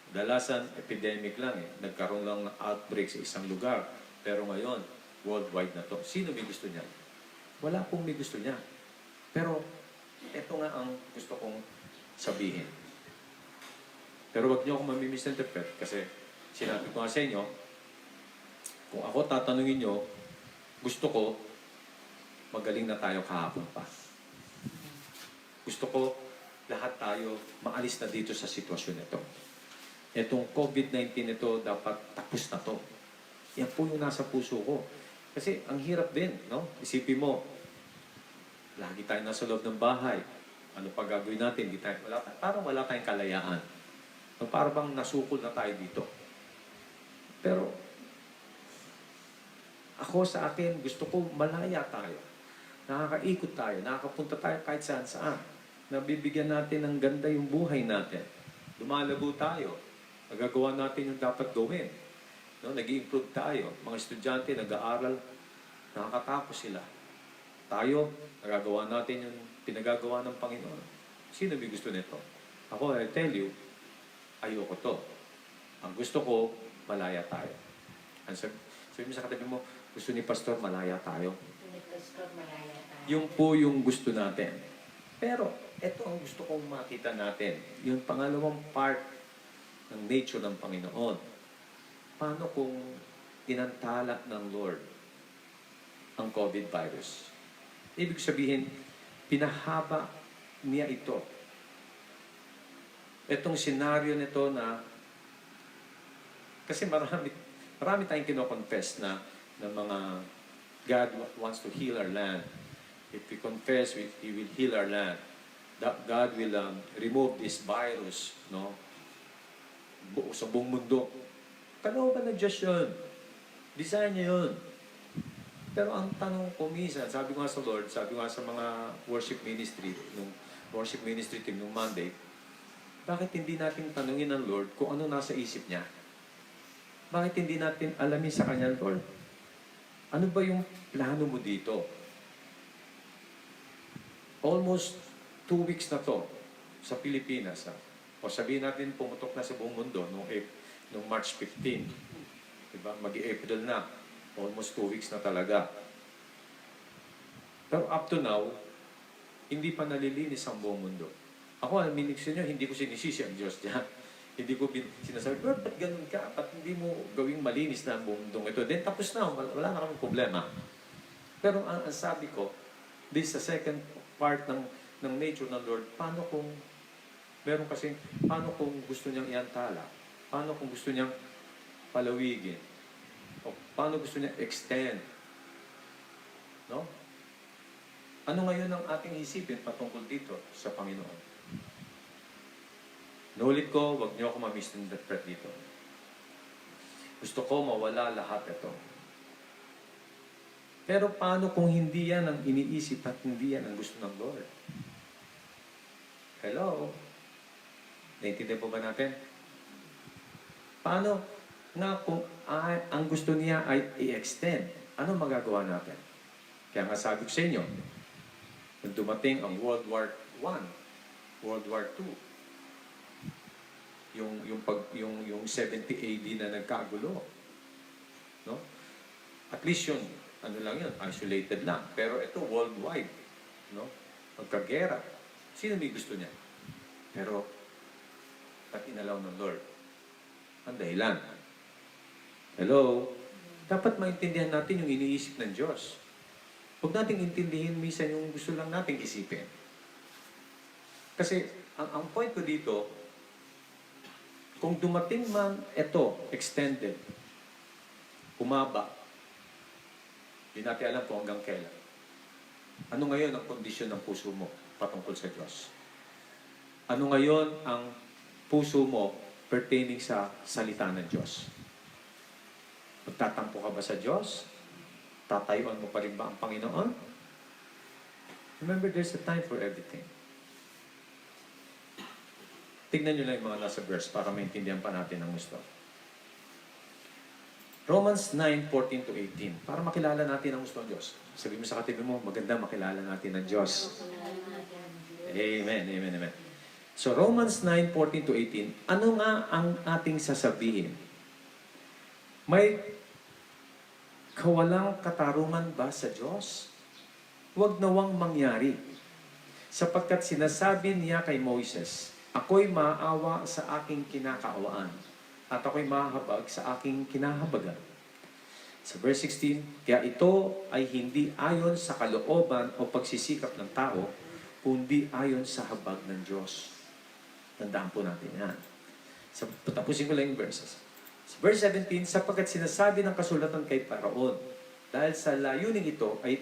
Dalasan, epidemic lang eh. Nagkaroon lang ng outbreak sa isang lugar. Pero ngayon, worldwide na to. Sino may gusto niya? Wala pong may gusto niya. Pero, ito nga ang gusto kong sabihin. Pero wag niyo akong mamimisinterpret kasi sinabi ko nga sa inyo, kung ako tatanungin niyo, gusto ko magaling na tayo kahapon pa. Gusto ko lahat tayo maalis na dito sa sitwasyon nito. Itong COVID-19 ito, dapat tapos na to. Yan po yung nasa puso ko. Kasi ang hirap din, no? Isipin mo, lagi tayo nasa loob ng bahay. Ano pa gagawin natin? Parang wala tayong kalayaan. Parang bang nasukol na tayo dito. Pero, ako sa akin, gusto ko malaya tayo. Nakakaikot tayo, nakakapunta tayo kahit saan-saan. Nabibigyan natin ng ganda yung buhay natin. Lumalago tayo. Nagagawa natin yung dapat gawin. No? Nag-i-improve tayo. Mga estudyante, nag-aaral, nakakatapos sila. Tayo, nagagawa natin yung pinagagawa ng Panginoon. Sino may gusto nito? Ako, I tell you, ayoko to. Ang gusto ko, malaya tayo. Sabi mo sa katabi mo, gusto ni Pastor, malaya tayo. Yung po yung gusto natin. Pero, ito ang gusto kong makita natin. Yung pangalawang part ng nature ng Panginoon. paano kung inantala ng Lord ang COVID virus? Ibig sabihin, pinahaba niya ito. Itong senaryo nito na, kasi marami tayong kinoconfess na mga God wants to heal our land. If we confess, He will heal our land. That God will remove this virus, no? Sa buong mundo. Kalooban ng Diyos yun. Design niya yun. Pero ang tanong ko minsan, sabi ko nga sa Lord, sabi ko nga sa mga worship ministry, nung worship ministry team nung Monday, bakit hindi natin tanungin ng Lord kung ano nasa isip niya? Bakit hindi natin alamin sa Kanya, Lord, ano ba yung plano mo dito? Almost 2 weeks na to sa Pilipinas. O sabihin natin, pumutok na sa buong mundo nung March 15. Diba? Mag-April na. Almost 2 weeks na talaga. Pero up to now, hindi pa nalilinis ang buong mundo. Ako, minixin nyo, hindi ko sinisisi ang Diyos diyan. Hindi ko sinasabi, Lord, ba't ganun ka? Ba't hindi mo gawing malinis na ang buong mundong ito? Then tapos na, wala na kaming problema. Pero ang sabi ko, this is the second part ng nature ng Lord. Paano kung gusto niyang iantala? Paano kung gusto niyang palawigin? O paano gusto niya extend? No? Ano ngayon ang ating isipin patungkol dito sa Panginoon? Nulit ko, wag niyo ako ma-misinterpret dito. Gusto ko mawala lahat ito. Pero paano kung hindi yan ang iniisip at hindi yan ang gusto ng Lord? Hello? Naintindihan po ba natin? Paano nga kung ang gusto niya ay i-extend? Ano magagawa natin? Kaya nga sabi ko sa inyo, nung dumating ang World War I, World War II, yung 70 AD na nagkagulo, no? At least yun, ano lang yun, isolated lang. Pero ito, worldwide, no? Magkagera. Sino may gusto niya? Pero, at inalaw ng Lord. Ang dahilan. Hello? Dapat maintindihan natin yung iniisip ng Diyos. Huwag nating intindihin minsan yung gusto lang nating isipin. Kasi, ang point ko dito, kung dumating man ito, extended, humaba, hindi natin alam kung hanggang kailan. Ano ngayon ang kondisyon ng puso mo patungkol sa Diyos? Ano ngayon ang puso mo pertaining sa salita ng Diyos? Magtatampo ka ba sa Diyos? Tatayuan mo pa rin ba ang Panginoon? Remember, there's a time for everything. Tignan nyo lang yung mga nasa verse para maintindihan pa natin ang gusto. Romans 9:14-18. Para makilala natin ang gusto ng Diyos. Sabi mo sa katabi mo, maganda makilala natin ang Diyos. Amen, amen, amen. So, Romans 9:14-18. Ano nga ang ating sasabihin? May kawalang katarungan ba sa Diyos? Huwag nawang mangyari. Sapagkat sinasabi niya kay Moises, ako'y maawa sa aking kinakaawaan at ako'y mahabag sa aking kinahabagan. Sa verse 16, kaya ito ay hindi ayon sa kalooban o pagsisikap ng tao, kundi ayon sa habag ng Diyos. Tandaan po natin yan. Tapusin ko lang yung verses. Sa verse 17, sapagkat sinasabi ng kasulatan kay Paraon, dahil sa layuning ito ay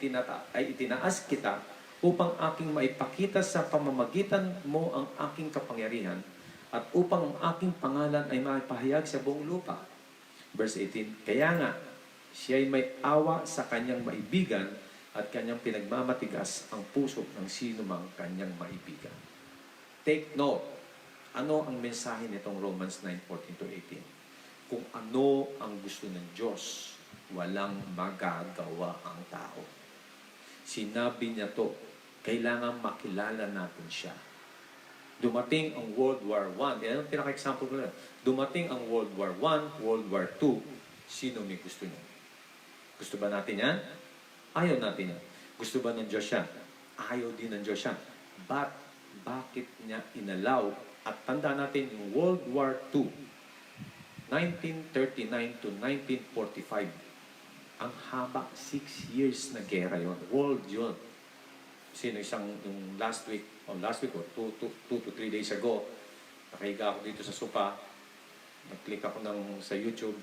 itinaas kita upang aking maipakita sa pamamagitan mo ang aking kapangyarihan at upang ang aking pangalan ay maipahayag sa buong lupa. Verse 18, kaya nga, siya'y may awa sa kanyang maibigan at kanyang pinagmamatigas ang puso ng sino mang kanyang maibigan. Take note, ano ang mensahe nitong Romans 9:14-18? Kung ano ang gusto ng Diyos, walang magagawa ang tao. Sinabi niya to, kailangan makilala natin siya. Dumating ang World War I. Yan ang pinaka-example ko na. Dumating ang World War I, World War II. Sino may gusto niya? Gusto ba natin yan? Ayaw natin yan. Gusto ba ng Diyos yan? Ayaw din ng Diyos yan. But, bakit niya inalaw? At tanda natin yung World War II. 1939 to 1945. Ang haba, 6 years na gera yon. World yun. Sino yung last week or 2 to 3 days ago, nakahiga ako dito sa sopa, nag-click ako sa YouTube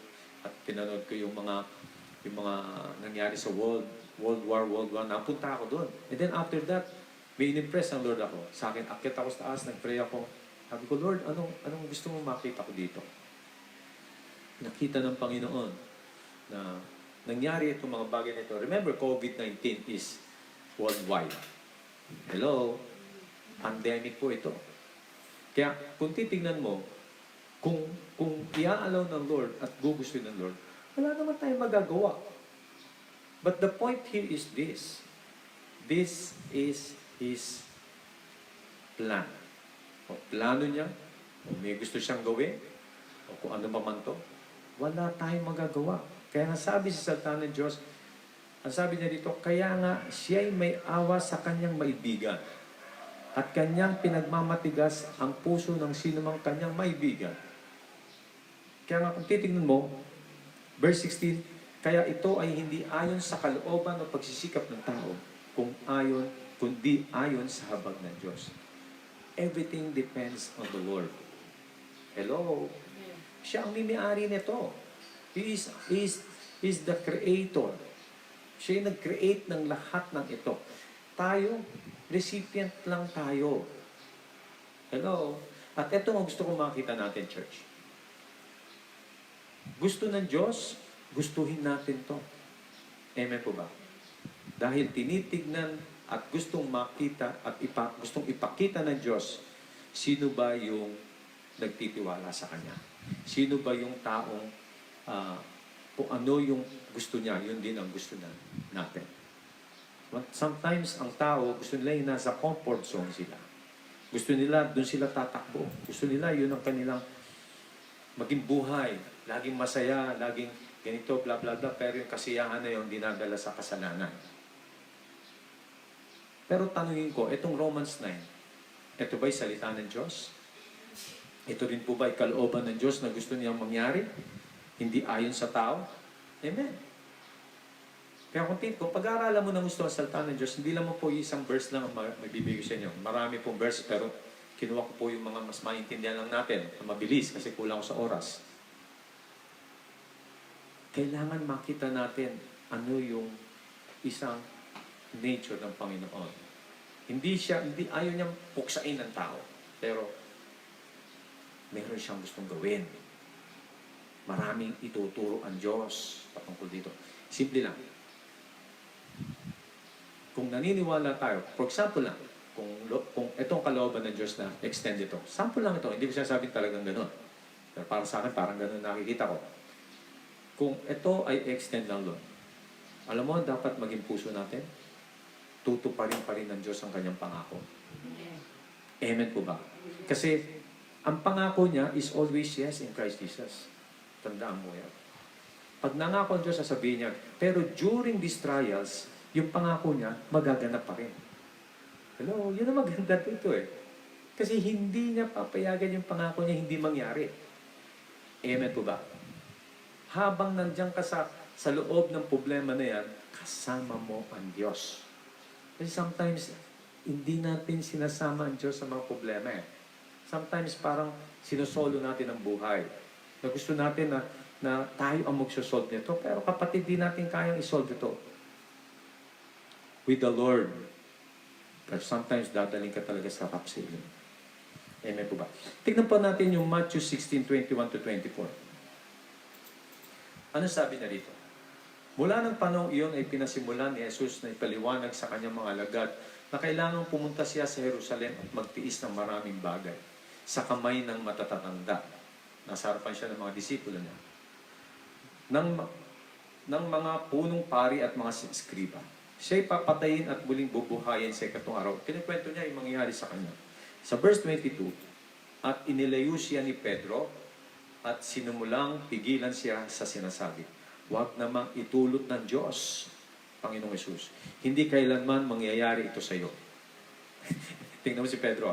at pinanood ko yung mga nangyari sa World War I. Napunta ako doon. And then after that, may in-impress ang Lord ako. Sa akin, akyat ako sa taas, nag-pray ako. Sabi ko, Lord, anong gusto mo makita ko dito? Nakita ng Panginoon na nangyari itong mga bagay na ito. Remember, COVID-19 is worldwide. Hello? Pandemic po ito. Kaya kung titignan mo, kung i-allow ng Lord at gugustuhin ng Lord, wala naman tayong magagawa. But the point here is this. This is His plan. O plano niya, o may gusto siyang gawin, o kung ano pa man to, wala tayong magagawa. Kaya nasabi sa salita ng Diyos, ang sabi niya dito, kaya nga siya'y may awa sa kanyang maibigan at kanyang pinagmamatigas ang puso ng sinumang kanyang maibigan. Kaya nga kung titignan mo, verse 16, kaya ito ay hindi ayon sa kalooban o pagsisikap ng tao, kundi ayon sa habag ng Diyos. Everything depends on the Lord. Hello? Siya ang mimi-ari nito. He is the creator. Siya yung nag-create ng lahat ng ito. Tayo, recipient lang tayo. Hello? At ito ang gusto kong makita natin, church. Gusto ng Diyos, gustuhin natin to. Amen po ba? Dahil tinitignan at gustong makita at gustong ipakita ng Diyos, sino ba yung nagtitiwala sa Kanya? Sino ba yung taong kung ano yung gusto niya, yun din ang gusto natin. Sometimes, ang tao, gusto nila yung nasa comfort zone sila. Gusto nila, doon sila tatakbo. Gusto nila, yun ang kanilang maging buhay. Laging masaya, laging ganito, bla bla bla. Pero yung kasiyahan na yun, dinadala sa kasalanan. Pero tanungin ko, itong Romans 9, ito ba'y salita ng Diyos? Ito rin po ba'y kalooban ng Diyos na gusto niyang mangyari? Hindi ayon sa tao? Amen. Kaya kung pag-aaralan mo ng gusto ang salita ng Diyos, hindi lang mo po isang verse lang ang magbibigay sa inyo. Marami pong verse, pero kinuha ko po yung mga mas maintindihan lang natin, na mabilis kasi kulang ko sa oras. Kailangan makita natin ano yung isang nature ng Panginoon. Hindi ayaw niyang puksain ng tao, pero meron siyang gustong gawin. Maraming ituturo ang Diyos patungkol dito. Simple lang. Kung naniniwala tayo, for example lang, kung itong kalooban ng Diyos na extend ito, sample lang ito, hindi ko sinasabing talagang gano'n. Pero para sa akin, parang gano'n nakikita ko. Kung ito ay extend ng Lord, alam mo, dapat maging puso natin, tutuparin pa rin ng Diyos ang kanyang pangako. Amen po ba? Kasi, ang pangako niya is always yes in Christ Jesus. Tandaan mo yan. Pag nangako ang Diyos, sasabihin niya, pero during these trials, yung pangako niya, magaganap pa rin. Hello, yun ang maganda dito eh. Kasi hindi niya papayagan yung pangako niya hindi mangyari. Amen po ba? Habang nandiyan ka sa loob ng problema na yan, kasama mo ang Diyos. Kasi sometimes, hindi natin sinasama ang Diyos sa mga problema eh. Sometimes parang sinusolo natin ang buhay. Na gusto natin na tayo ang magsosolve nito, pero kapatid, di natin kayang isolve ito. With the Lord. But sometimes dadaling ka talaga sa kapsilin. Amen po ba? Tignan po natin yung Matthew 16:21-24. Ano sabi na dito? Mula ng panahon iyon ay pinasimulan ni Jesus na ipaliwanag sa kanyang mga alagad na kailangang pumunta siya sa Jerusalem at magtiis ng maraming bagay sa kamay ng matatatanda. Nasa harapan siya ng mga disipulo niya. Ng mga punong pari at mga skriba. Siya'y papatayin at muling bubuhayin sa ikatong araw. Kinikwento niya yung mangyayari sa kanya. Sa verse 22, at inilayo siya ni Pedro at sinumulang pigilan siya sa sinasabi. Huwag namang itulot ng Diyos, Panginoong Hesus. Hindi kailanman mangyayari ito sa iyo. Tingnan mo si Pedro.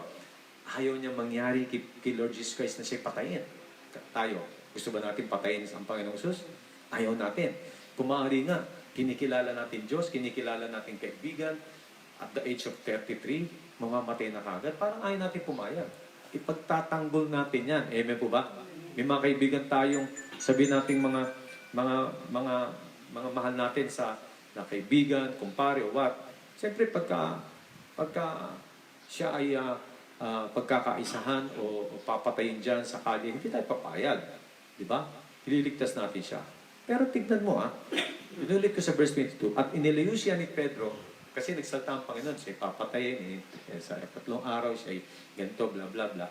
Ayaw niya mangyari kay Lord Jesus Christ na siya'y patayin. Tayo. Gusto ba natin patayin ang Panginoong Sus? Ayaw natin. Kung maaari nga, kinikilala natin Diyos, kinikilala natin kaibigan, at the age of 33, mamamatay na kagad. Parang ayaw natin pumayag. Ipagtatanggol natin yan. Amen po ba? May mga kaibigan tayong sabihin nating mga mahal natin sa na kaibigan, kumpare, o what. Siyempre, pagka siya ay pagkakaisahan o papatayin dyan sa kalye, hindi tayo papayag. Di ba? Ililigtas natin siya. Pero tignan mo inulit ko sa verse 22, at inilayo siya ni Pedro, kasi nagsalta ang Panginoon, siya papatayin, sa 3 araw siya ganito, bla bla bla.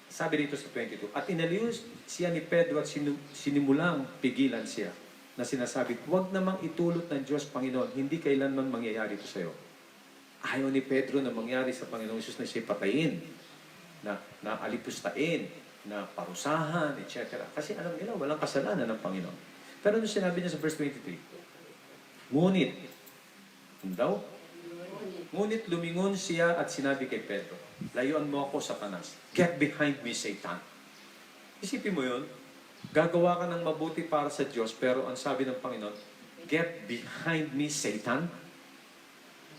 Sabi dito sa 22, at inilayo siya ni Pedro at sinimulang pigilan siya, na sinasabi, huwag namang itulot ng Diyos, Panginoon, hindi kailanman mangyayari ito sa iyo. Ayaw ni Pedro na mangyari sa Panginoong Isus na siya patayin, na alipustain, na parusahan, etc. Kasi alam nila, walang kasalanan ng Panginoon. Pero ano sinabi niya sa verse 23? Ngunit lumingon siya at sinabi kay Pedro, layuan mo ako, Satanas. Get behind me, Satan. Isipin mo yun, gagawa ka ng mabuti para sa Diyos, pero ang sabi ng Panginoon, get behind me, Satan.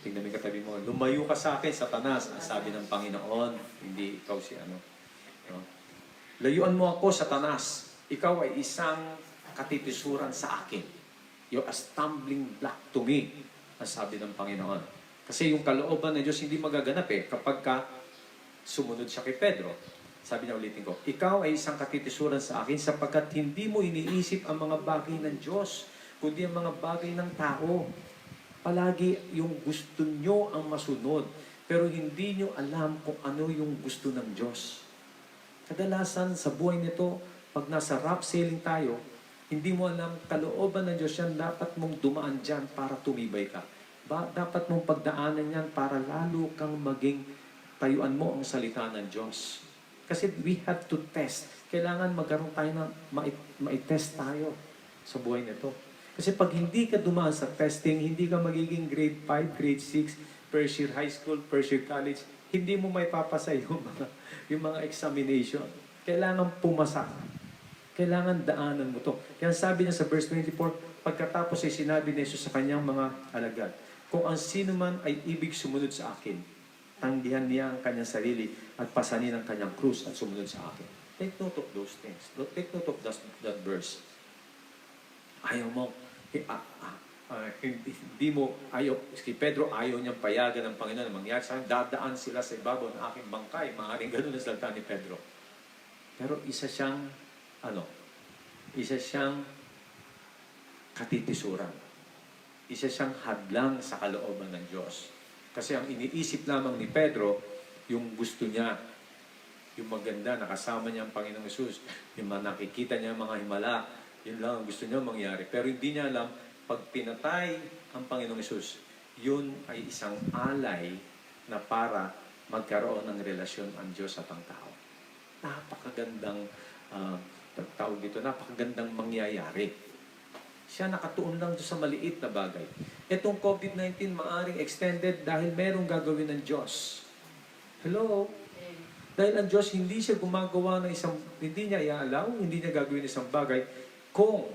Tingnan mo yung katabi mo, lumayo ka sa akin, Satanas, ang sabi ng Panginoon, hindi ikaw si ano. No? Layuan mo ako, Satanas. Ikaw ay isang katitisuran sa akin. You're a stumbling block to me, ang sabi ng Panginoon. Kasi yung kalooban ng Diyos hindi magaganap kapag sumunod siya kay Pedro. Sabi niya, ulitin ko, ikaw ay isang katitisuran sa akin sapagkat hindi mo iniisip ang mga bagay ng Diyos, kundi ang mga bagay ng tao. Palagi yung gusto nyo ang masunod, pero hindi nyo alam kung ano yung gusto ng Diyos. Kadalasan sa buhay nito, pag nasa rough sailing tayo, hindi mo alam kalooban ng Diyos yan, dapat mong dumaan dyan para tumibay ka. Dapat mong pagdaanan yan para lalo kang maging tayuan mo ang salita ng Diyos. Kasi we have to test. Kailangan magkaroon tayo ng ma-test tayo sa buhay nito. Kasi pag hindi ka dumaan sa testing, hindi ka magiging grade 5, grade 6, first year high school, first year college, hindi mo may papasa yung mga examination. Kailangan pumasa. Kailangan daanan mo to. Kaya sabi niya sa verse 24, pagkatapos ay sinabi ni Jesus sa kanyang mga alagad, kung ang sino man ay ibig sumunod sa akin, tanggihan niya ang kanyang sarili at pasanin ang kanyang krus at sumunod sa akin. Take note of those things. Take note of that verse. Ayaw mo, hindi mo, si Pedro ayaw niyang payagan ng Panginoon na mangyari sa akin, dadaan sila sa ibabaw ng aking bangkay. Maaaring ganun ang salita ni Pedro. Pero isa siyang katitisuran. Isa siyang hadlang sa kalooban ng Diyos. Kasi ang iniisip lamang ni Pedro, yung gusto niya, yung maganda, nakasama niya ang Panginoong Hesus, yung nakikita niya mga himala, yun lang ang gusto niya mangyari. Pero hindi niya alam, pag pinatay ang Panginoong Hesus, yun ay isang alay na para magkaroon ng relasyon ang Diyos at ang tao. Napakagandang napakagandang mangyayari. Siya nakatuon lang sa maliit na bagay. Itong COVID-19 maaring extended dahil merong gagawin ng Diyos. Hello? Dahil ang Diyos hindi siya gumagawa ng hindi niya iaalaw, hindi niya gagawin isang bagay kung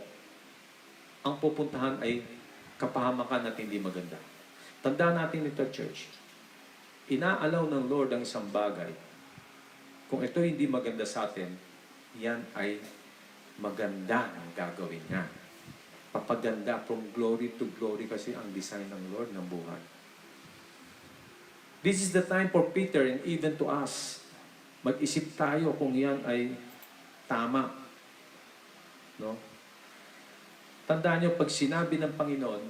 ang pupuntahan ay kapahamakan at hindi maganda. Tandaan natin ito, church. Inaalaw ng Lord ang isang bagay. Kung ito hindi maganda sa atin, yan ay maganda ang gagawin niya. Papaganda from glory to glory kasi ang design ng Lord ng buhay. This is the time for Peter and even to us. Mag-isip tayo kung yan ay tama. No? Tandaan nyo, pag sinabi ng Panginoon,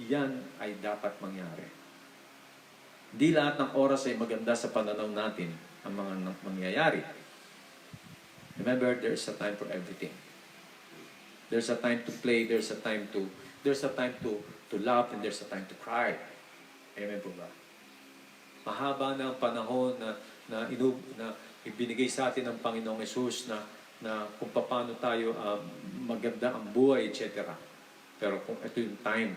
yan ay dapat mangyari. Di lahat ng oras ay maganda sa pananaw natin ang mga mangyayari. Remember, there's a time for everything. There's a time to play, there's a time to laugh, and there's a time to cry. Amen po ba? Mahaba na ang panahon na ibinigay sa atin ng Panginoong Hesus na kung paano tayo maganda ang buhay, etc. Pero kung ito yung time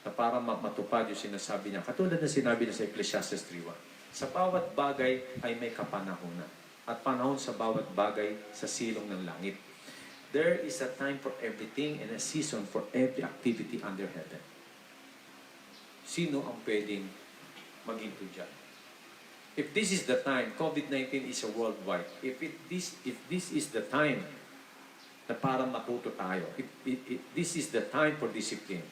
na para matupad yung sinasabi niya, katulad na sinabi niya sa Ecclesiastes 3:1, sa bawat bagay ay may kapanahunan. at panahon sa bawat bagay sa silong ng langit. There is a time for everything and a season for every activity under heaven. Sino ang pwedeng maginto dyan? If this is the time, COVID-19 is a worldwide. If this is the time na parang matuto tayo, if this is the time for discipline,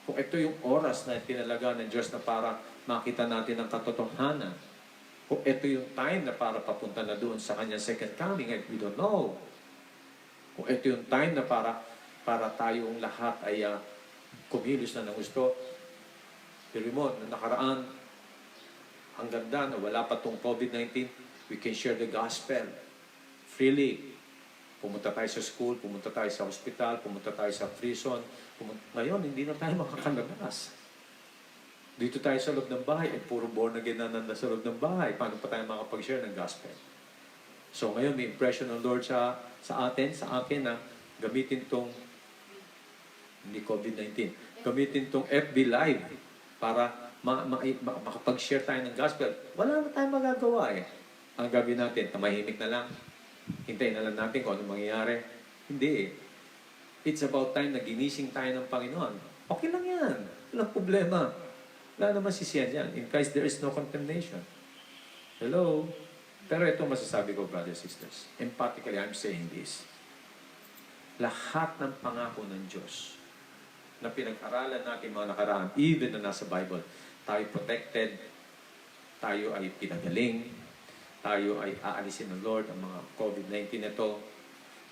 kung ito yung oras na tinalaga ng Diyos na para makita natin ang katotohanan, kung ito yung time na para papunta na doon sa kanyang second coming, we don't know. Kung ito yung time na para tayong lahat ay kumilos na ng gusto, pero mo, na nakaraan, ang ganda na wala pa tong COVID-19, we can share the gospel freely. Pumunta tayo sa school, pumunta tayo sa hospital, pumunta tayo sa prison. Ngayon, hindi na tayo makakalabas. Dito tayo sa loob ng bahay, puro born again na nasa loob ng bahay. Paano pa tayo makapag-share ng gospel? So ngayon, may impression ng Lord sa akin na gamitin tong, hindi COVID-19, gamitin tong FB Live para makapag-share tayo ng gospel. Wala na tayong magagawa eh. Ang gawin natin, tamahimik na lang. Hintayin na lang natin kung ano mangyayari. Hindi eh. It's about time na ginising tayo ng Panginoon. Okay lang yan. Walang problema. Wala naman sisiyan yan. In Christ, there is no condemnation. Hello? Pero ito masasabi ko, brothers and sisters. Emphatically, I'm saying this. Lahat ng pangako ng Diyos na pinag-aralan natin mga nakaraan, even na nasa Bible, tayo protected, tayo ay pinagaling, tayo ay aalisin ng Lord ang mga COVID-19 na ito.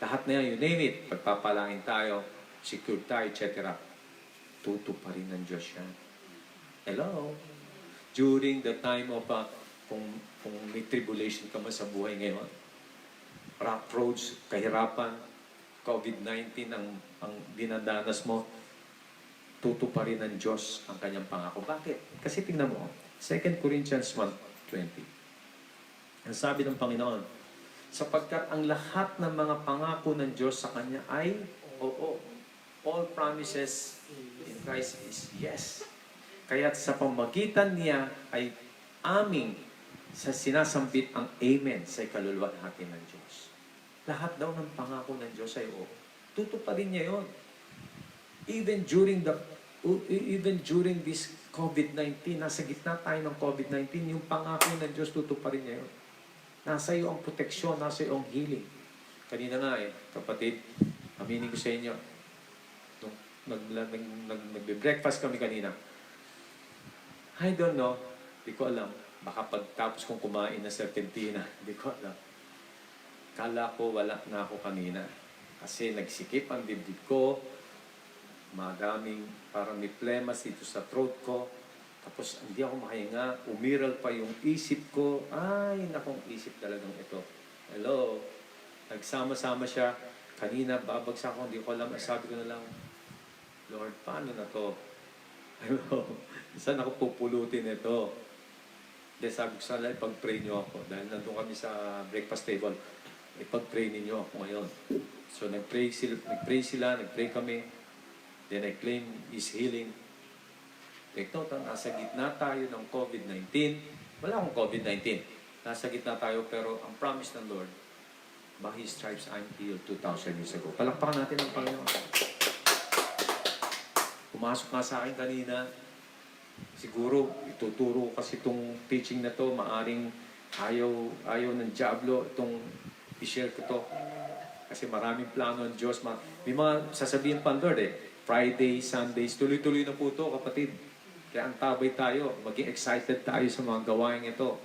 Lahat na yan, you name it, pagpapalangin tayo, secure tayo, etc. Tutupa rin ng Diyos yan. Hello? During the time of, kung may tribulation ka man sa buhay ngayon, rough roads, kahirapan, COVID-19 ang dinadanas mo, tutupa rin ng Diyos ang kanyang pangako. Bakit? Kasi tingnan mo, 2 Corinthians 1:20. Ang sabi ng Panginoon, sapagkat ang lahat ng mga pangako ng Diyos sa Kanya ay oo. All promises in Christ is yes. Kaya't sa pamagitan niya ay aming sa sinasambit ang amen sa ikaluluwalhati ng Diyos. Lahat daw ng pangako ng Diyos ay oo. Tutuparin niya yon. Even during this COVID-19, nasa gitna tayo ng COVID-19, yung pangako ng Diyos tutuparin niya yun. Nasa iyo ang proteksyon, nasa iyo ang healing. Kanina nga kapatid, aminin ko sa inyo, nung nagbe-breakfast kami kanina, I don't know, di ko alam, baka pagtapos kong kumain na serpentina, di ko alam. Kala ko wala na ako kanina. Kasi nagsikip ang dibdib ko, madaming parang may plemas dito sa throat ko. Tapos hindi ako makahinga. Umiral pa yung isip ko. Ay, nakong isip talagang ito. Hello? Nagsama-sama siya. Kanina, babagsak ako. Hindi ko alam. Sabi ko na lang, Lord, paano na to? Hello? Saan ako pupulutin ito? Then sabi ko sana, ipag-pray niyo ako. Dahil nandun kami sa breakfast table. Ipag-pray ninyo ako ngayon. So nag-pray sila, nag-pray kami. Then I claim His healing. Take note, nasa gitna tayo ng COVID-19. Wala akong COVID-19. Nasa gitna tayo, pero ang promise ng Lord, by His stripes I'm healed 2,000 years ago. Palakpakan natin ang Panginoon. Pumasok nga sa akin kanina. Siguro, ituturo kasi itong teaching na to, maaring ayaw ng Diablo, itong i-share ko to. Kasi maraming plano ng Diyos. May mga sasabihin pa Lord Friday, Sundays, tuloy-tuloy na po ito, kapatid. Kaya antabay tayo, maging excited tayo sa mga gawain ito.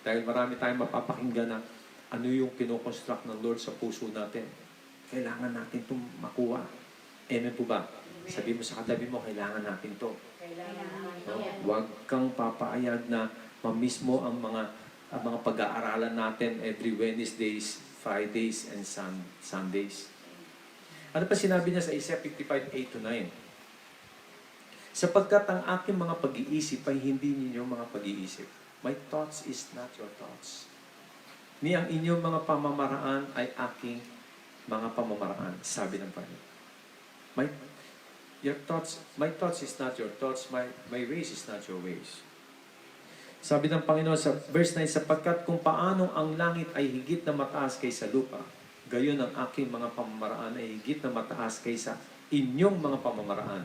Dahil marami tayong mapapakinggan na ano yung kinoconstruct ng Lord sa puso natin. Kailangan natin itong makuha. Amen po ba? Sabi mo sa katabi mo, kailangan natin ito. Huwag kang papaayag na mamiss mo ang mga pag-aaralan natin every Wednesdays, Fridays, and Sundays. Ano pa sinabi niya sa Isaiah 55:8-9? Sapagkat ang aking mga pag-iisip ay hindi ninyo mga pag-iisip. My thoughts is not your thoughts. Ni ang inyong mga pamamaraan ay aking mga pamamaraan, sabi ng Panginoon. My thoughts is not your thoughts. My ways is not your ways. Sabi ng Panginoon sa verse 9, sapagkat kung paano ang langit ay higit na mataas kaysa lupa, gayon ang aking mga pamamaraan ay higit na mataas kaysa inyong mga pamamaraan,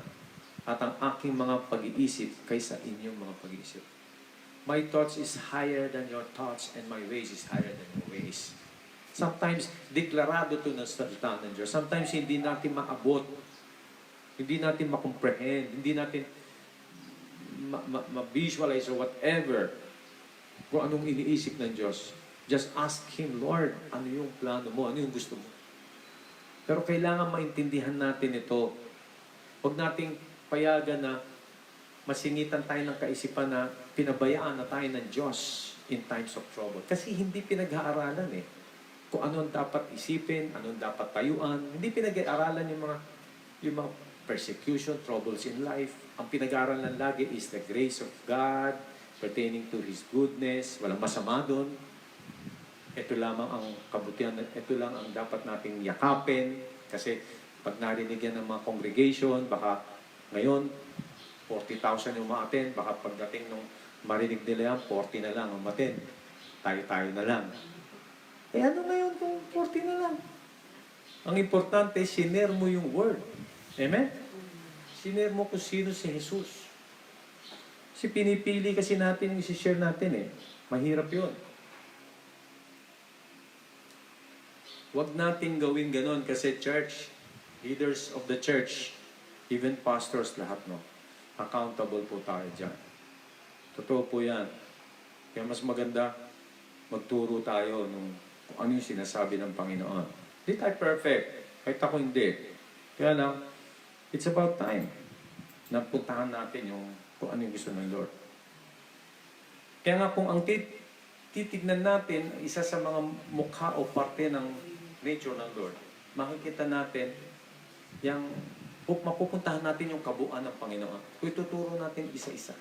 at ang aking mga pag-iisip kaysa inyong mga pag-iisip. My thoughts is higher than your thoughts, and my ways is higher than your ways. Sometimes, deklarado ito ng salita ng Diyos. Sometimes, hindi natin maabot, hindi natin makomprehend, hindi natin ma-visualize or whatever kung anong iniisip ng Diyos. Just ask Him, Lord, ano yung plano mo? Ano yung gusto mo? Pero kailangan maintindihan natin ito. Huwag nating payagan na masingitan tayo ng kaisipan na pinabayaan na tayo ng Diyos in times of trouble. Kasi hindi pinag-aaralan kung ano ang dapat isipin, ano ang dapat tayuan. Hindi pinag-aaralan yung mga persecution, troubles in life. Ang pinag-aaralan lagi is the grace of God pertaining to His goodness. Walang masama doon. Ito lamang ang kabutihan, ito lang ang dapat nating yakapin. Kasi pag narinig yan ng mga congregation, baka ngayon, 40,000 yung ma-attend, baka pagdating nung marinig nila yan, 40 na lang ang ma-attend. Tayo-tayo na lang. Ano ngayon kung 40 na lang? Ang importante, share mo yung word. Amen? Share mo kung sino si Jesus. Kasi pinipili kasi natin yung isi-share natin Mahirap yun. Huwag natin gawin ganon kasi church, leaders of the church, even pastors, lahat accountable po tayo dyan. Totoo po yan. Kaya mas maganda magturo tayo kung ano yung sinasabi ng Panginoon. Hindi tayo perfect. Kahit ako hindi. Kaya lang, it's about time na puntahan natin kung ano yung gusto ng Lord. Kaya nga kung ang titignan natin, isa sa mga mukha o parte ng nature ng Lord, makikita natin mapupuntahan natin yung kabuuan ng Panginoon. Kung ituturo natin isa-isa.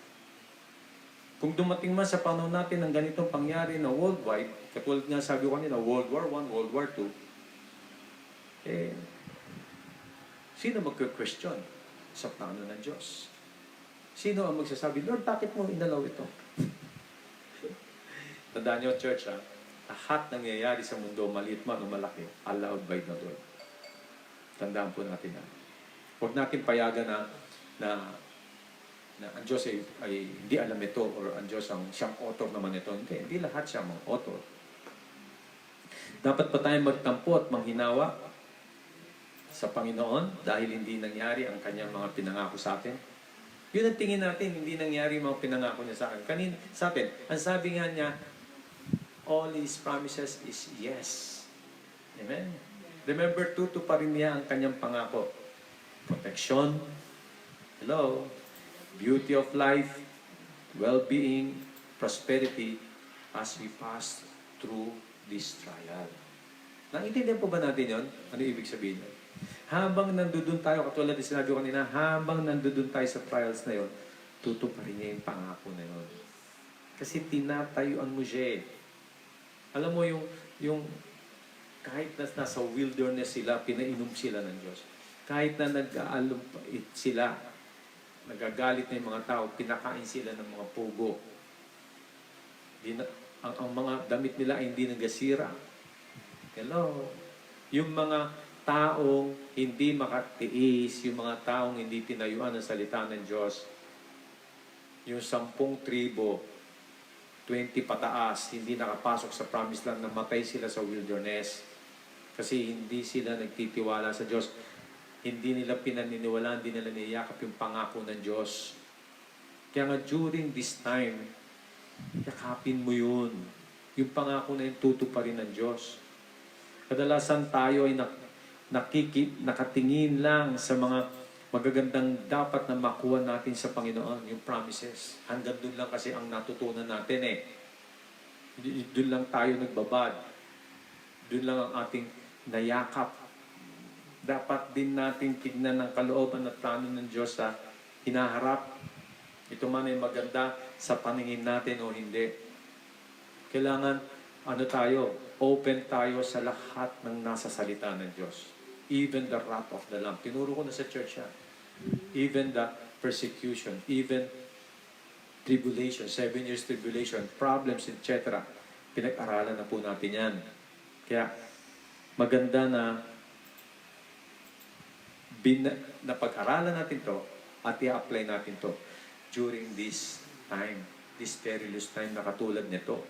Kung dumating man sa panahon natin ng ganitong pangyari na worldwide, katulad nga sabi ko kanina, World War I, World War II, sino magka-question sa plano ng Diyos? Sino ang magsasabi, Lord, bakit mo inalaw ito? Tandaan niyo, church, lahat nangyayari sa mundo, maliit man o malaki, allowed by the Lord. Tandaan po natin yan. Huwag natin payagan na ang Diyos ay hindi alam ito or ang Diyos siyang author naman ito. Hindi lahat siya mga author. Dapat pa tayong magtampo at manghinawa sa Panginoon dahil hindi nangyari ang kanyang mga pinangako sa atin. Yun ang tingin natin, hindi nangyari mga pinangako niya sa atin. Sa atin, ang sabi nga niya, all His promises is yes. Amen? Remember, pa rin niya ang kanyang pangako. Protection, hello, beauty of life, well-being, prosperity as we pass through this trial. Naintindihan po ba natin yon? Ano ibig sabihin yun? Habang nandudun tayo, katulad din sinabi ko kanina, habang nandudun tayo sa trials na yon, tutuparin niya yung pangako na yon. Kasi tinatayuan mo siya Alam mo yung kahit nasa wilderness sila, pinainom sila ng Diyos. Kahit na nag-aalumpait sila, nagagalit na yung mga tao, pinakain sila ng mga pugo. Ang mga damit nila ay hindi nagasira. Hello? Yung mga taong hindi makatiis, yung mga taong hindi tinayuan ng salita ng Diyos, yung 10 tribo, 20 pataas, hindi nakapasok sa promised land, namatay sila sa wilderness. Kasi hindi sila nagtitiwala sa Diyos. Hindi nila pinaniniwalaan, hindi nila niyakap yung pangako ng Diyos. Kaya nga during this time, yakapin mo yun. Yung pangako na yun, tutuparin ng Diyos. Kadalasan tayo ay nakatingin lang sa mga magagandang dapat na makuha natin sa Panginoon, yung promises. Hanggang doon lang kasi ang natutunan natin Doon lang tayo nagbabad. Doon lang ang ating nayakap. Dapat din natin tignan ng kalooban at plano ng Diyos sa hinaharap. Ito man ay maganda sa paningin natin o hindi. Kailangan, open tayo sa lahat ng nasa salita ng Diyos. Even the wrath of the Lamb. Tinuro ko na sa church yan. Even the persecution. Even tribulation, 7 years tribulation, problems, etc. Pinag-aralan na po natin yan. Kaya maganda na napag-aralan natin to at i-apply natin to during this time, this perilous time na katulad nito.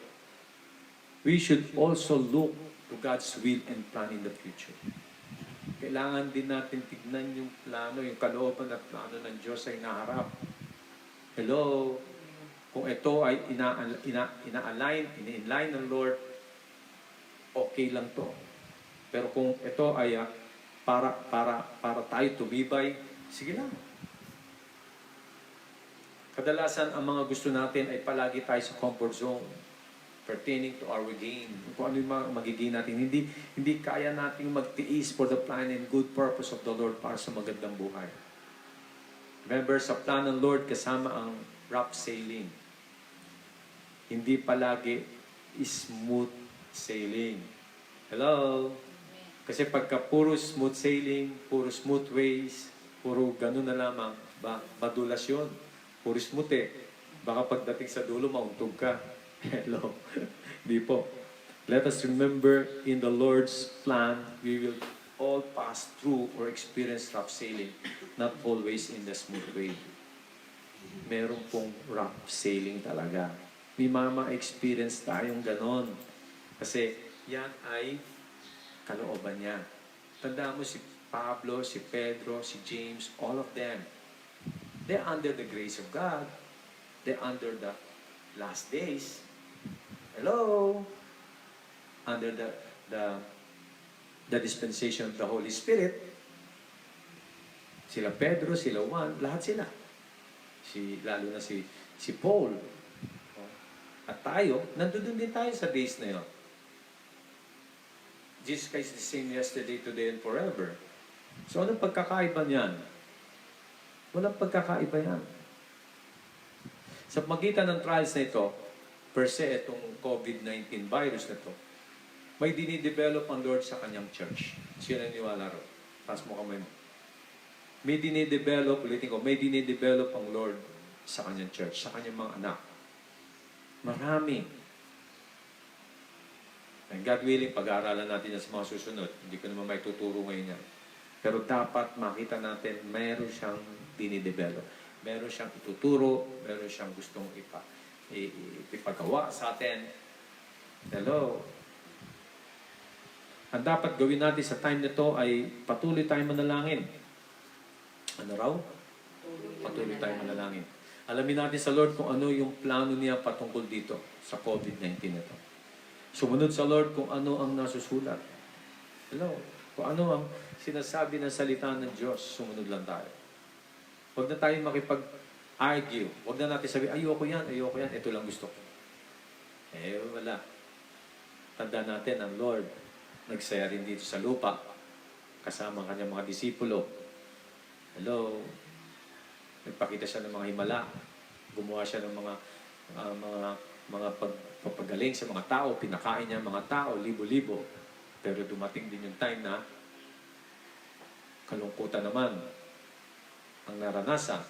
We should also look to God's will and plan in the future. Kailangan din natin tignan yung plano, yung kalooban at plano ng Diyos ay naharap. Hello? Kung ito ay ina-align ng Lord, okay lang to. Pero kung ito ay para tayo tumibay, sige lang. Kadalasan, ang mga gusto natin ay palagi tayo sa comfort zone pertaining to our gain. Kung ano yung magiging natin. Hindi kaya nating magtiis for the plan and good purpose of the Lord para sa magandang buhay. Remember, sa plan ng Lord, kasama ang rough sailing. Hindi palagi smooth sailing. Hello? Kasi pagka puro smooth sailing, puro smooth ways, puro ganun na lamang, madulas yun. Puro smooth eh. Baka pagdating sa dulo, mauntog ka. Hello. Di po. Let us remember, in the Lord's plan, we will all pass through or experience rough sailing, not always in the smooth way. Meron pong rough sailing talaga. May experience tayong ganon. Kasi yan ay kalooban niya. Tandaan mo si Pablo, si Pedro, si James, all of them. They're under the grace of God. They're under the last days. Hello? Under the dispensation of the Holy Spirit. Sila Pedro, sila Juan, lahat sila. Lalo na si Paul. At tayo, nandun din tayo sa days na yun. Jesus Christ is the same yesterday, today, and forever. So, anong pagkakaiba niyan? Walang pagkakaiba yan. Sa magitan ng trials na ito, per se, itong COVID-19 virus na ito, may dinidevelop ang Lord sa kanyang church. Sino naniwala ro? Taas mo kamay mo. May dinidevelop, ulitin ko, may dinidevelop ang Lord sa kanyang church, sa kanyang mga anak. Marami. And God willing, pag-aaralan natin yan sa mga susunod. Hindi ko naman may tuturo ngayon yan. Pero dapat makita natin, mayroon siyang dinidevelop. Meron siyang ituturo, meron siyang gustong ipagawa sa atin. Hello? Ang dapat gawin natin sa time na to ay patuloy tayong manalangin. Ano raw? Patuloy tayong manalangin. Alamin natin sa Lord kung ano yung plano niya patungkol dito sa COVID-19 na to. Sumunod sa Lord kung ano ang nasusulat. Hello? Kung ano ang sinasabi ng salita ng Diyos, sumunod lang tayo. Huwag na tayo makipag-argue. Huwag na natin sabi, ayoko yan, ito lang gusto ko. Wala. Tandaan natin, ang Lord, nagsaya rin dito sa lupa, kasama ang kanyang mga disipulo. Hello? Nagpakita siya ng mga himala. Gumawa siya ng mga pagpagaling sa mga tao. Pinakain niya mga tao, libo-libo. Pero dumating din yung time na kalungkutan naman ang naranasan.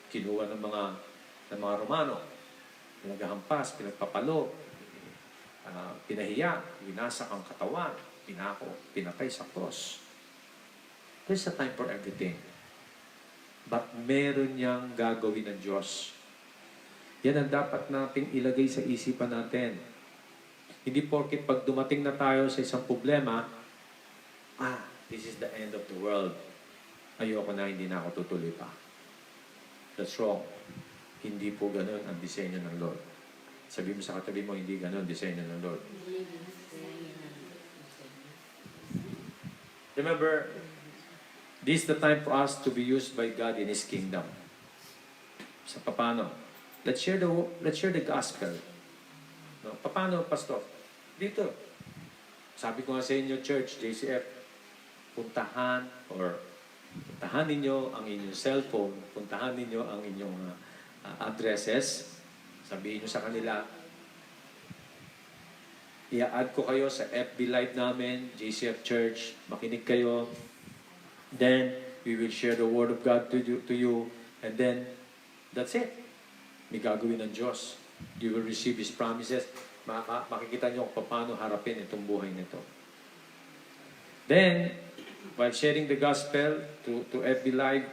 Kinuha ng mga Romano. Pinaghahampas, pinagpapalo, pinahiya, winasak ang katawan, pinatay sa cross. There's a time for everything. But meron niyang gagawin ng Diyos. Yan ang dapat nating ilagay sa isipan natin. Hindi porket pag dumating na tayo sa isang problema, this is the end of the world. Ayoko na, hindi na ako tutuloy pa. That's wrong. Hindi po ganun ang disenyo ng Lord. Sabi mo sa katabi mo, hindi ganun ang disenyo ng Lord. Remember, this is the time for us to be used by God in His kingdom. Sa paano? Let's share the gospel. No? Paano, Pastor? Dito. Sabi ko nga sa inyo, Church, JCF, puntahan ninyo ang inyong cellphone, puntahan ninyo ang inyong addresses, sabihin nyo sa kanila, i-add ko kayo sa FB Live namin, JCF Church, makinig kayo, then we will share the Word of God to you, and then, that's it. may gagawin ng Diyos. You will receive His promises. Makikita nyo kung paano harapin itong buhay nito. Then, while sharing the gospel to FB Live,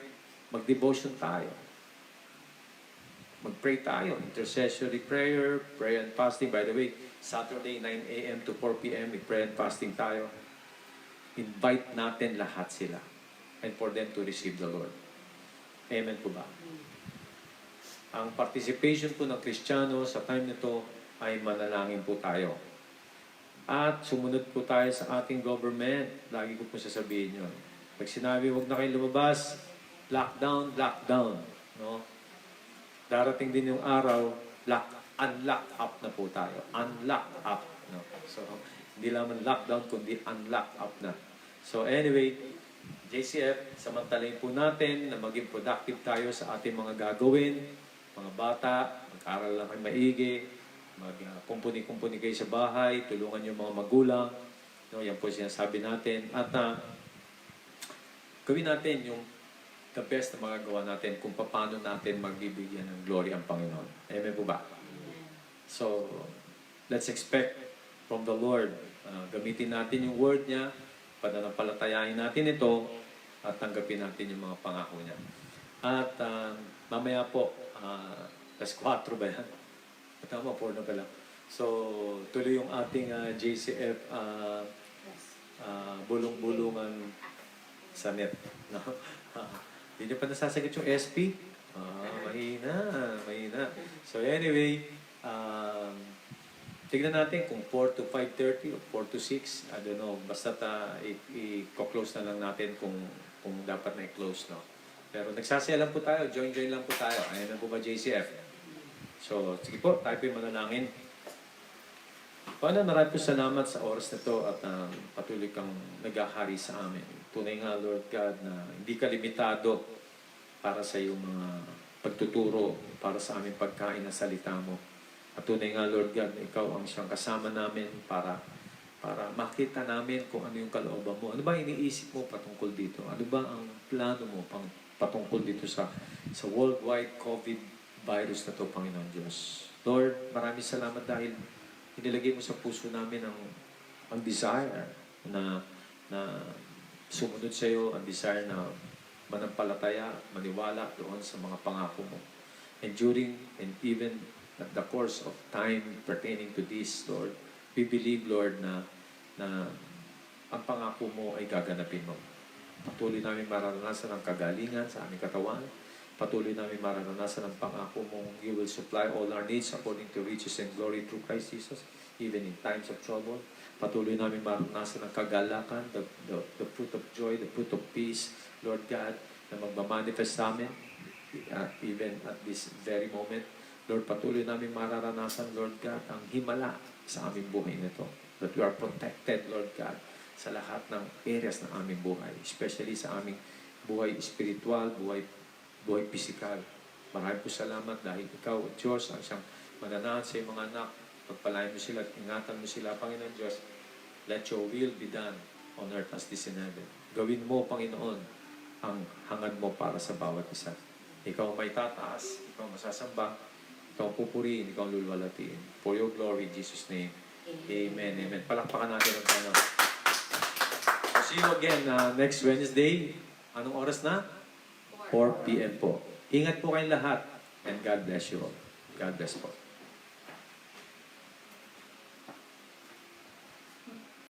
mag-devotion tayo. Mag-pray tayo. Intercessory prayer, prayer and fasting. By the way, Saturday, 9 a.m. to 4 p.m., pray and fasting tayo. Invite natin lahat sila. And for them to receive the Lord. Amen po ba? Ang participation po ng Kristiyano sa time nito ay manalangin po tayo. At sumunod po tayo sa ating government. Lagi ko po sasabihin yun. Pag sinabi, huwag na kayo lumabas, lockdown, lockdown. No? Darating din yung araw, unlock up na po tayo. Unlock up. No? So, hindi lamang lockdown, kundi unlock up na. So anyway, JCF, samantalayin po natin na maging productive tayo sa ating mga gagawin. Mga bata, mag-aral lang kayo maigi, mag-kumpuni-kumpuni kayo sa bahay, tulungan yung mga magulang. No, yan po sinasabi natin. At gawin natin yung the best na magagawa natin kung paano natin magbibigyan ng glory ang Panginoon. Amen po ba? So, let's expect from the Lord. Gamitin natin yung word niya, pananampalatayain natin ito, at tanggapin natin yung mga pangako niya. At mamaya po, alas 4 ba yan? Tama, 4 na pala. So, tuloy yung ating JCF bulong-bulungan sa net. No? Hindi nyo pa nasasagot yung SP? Mahina. So anyway, tignan natin kung 4 to 5:30 o 4 to 6. I don't know. Basta i-close na lang natin kung dapat na i-close. No? Pero nagsasaya lang po tayo. Join lang po tayo. Ayan na po ba JCF? So, sige po, tayo po yung manalangin. Paano, marami po salamat sa oras na ito at patuloy kang nag-ahari sa amin. Tunay nga, Lord God, na hindi ka limitado para sa iyong mga pagtuturo, para sa aming pagkain na salita mo. At tunay nga, Lord God, na ikaw ang siyang kasama namin para makita namin kung ano yung kalooban mo. Ano ba iniisip mo patungkol dito? Ano ba ang plano mo patungkol dito sa worldwide COVID virus na to, Panginoon Diyos. Lord, maraming salamat dahil inilagay mo sa puso namin ang desire na sumunod sa iyo, ang desire na manampalataya, maniwala doon sa mga pangako mo. And during and even at the course of time pertaining to this, Lord, we believe, Lord, na ang pangako mo ay gaganapin mo. Patuloy namin mararanasan ang kagalingan sa aming katawan. Patuloy namin mararanasan ang pangako mong you will supply all our needs according to riches and glory through Christ Jesus, even in times of trouble. Patuloy namin mararanasan ang kagalakan, the fruit of joy, the fruit of peace, Lord God, na magmamanifest sa amin, even at this very moment. Lord, patuloy namin mararanasan, Lord God, ang himala sa aming buhay nito. That we are protected, Lord God, sa lahat ng areas ng aming buhay, especially sa aming buhay spiritual, buhay pisikal. Maraming po salamat dahil ikaw, Diyos, ang siyang mananahan sa iyong mga anak. Pagpalain mo sila at ingatan mo sila, Panginoon Diyos. Let your will be done on earth as it is in heaven. Gawin mo, Panginoon, ang hangad mo para sa bawat isa. Ikaw may tataas, ikaw masasamba, ikaw pupurihin, ikaw lulwalatiin. For your glory, in Jesus' name. Amen. Amen. Palakpakan natin ang Panginoon. See you again next Wednesday. Anong oras na? 4 p.m. po. Ingat po kayong lahat. And God bless you all. God bless po.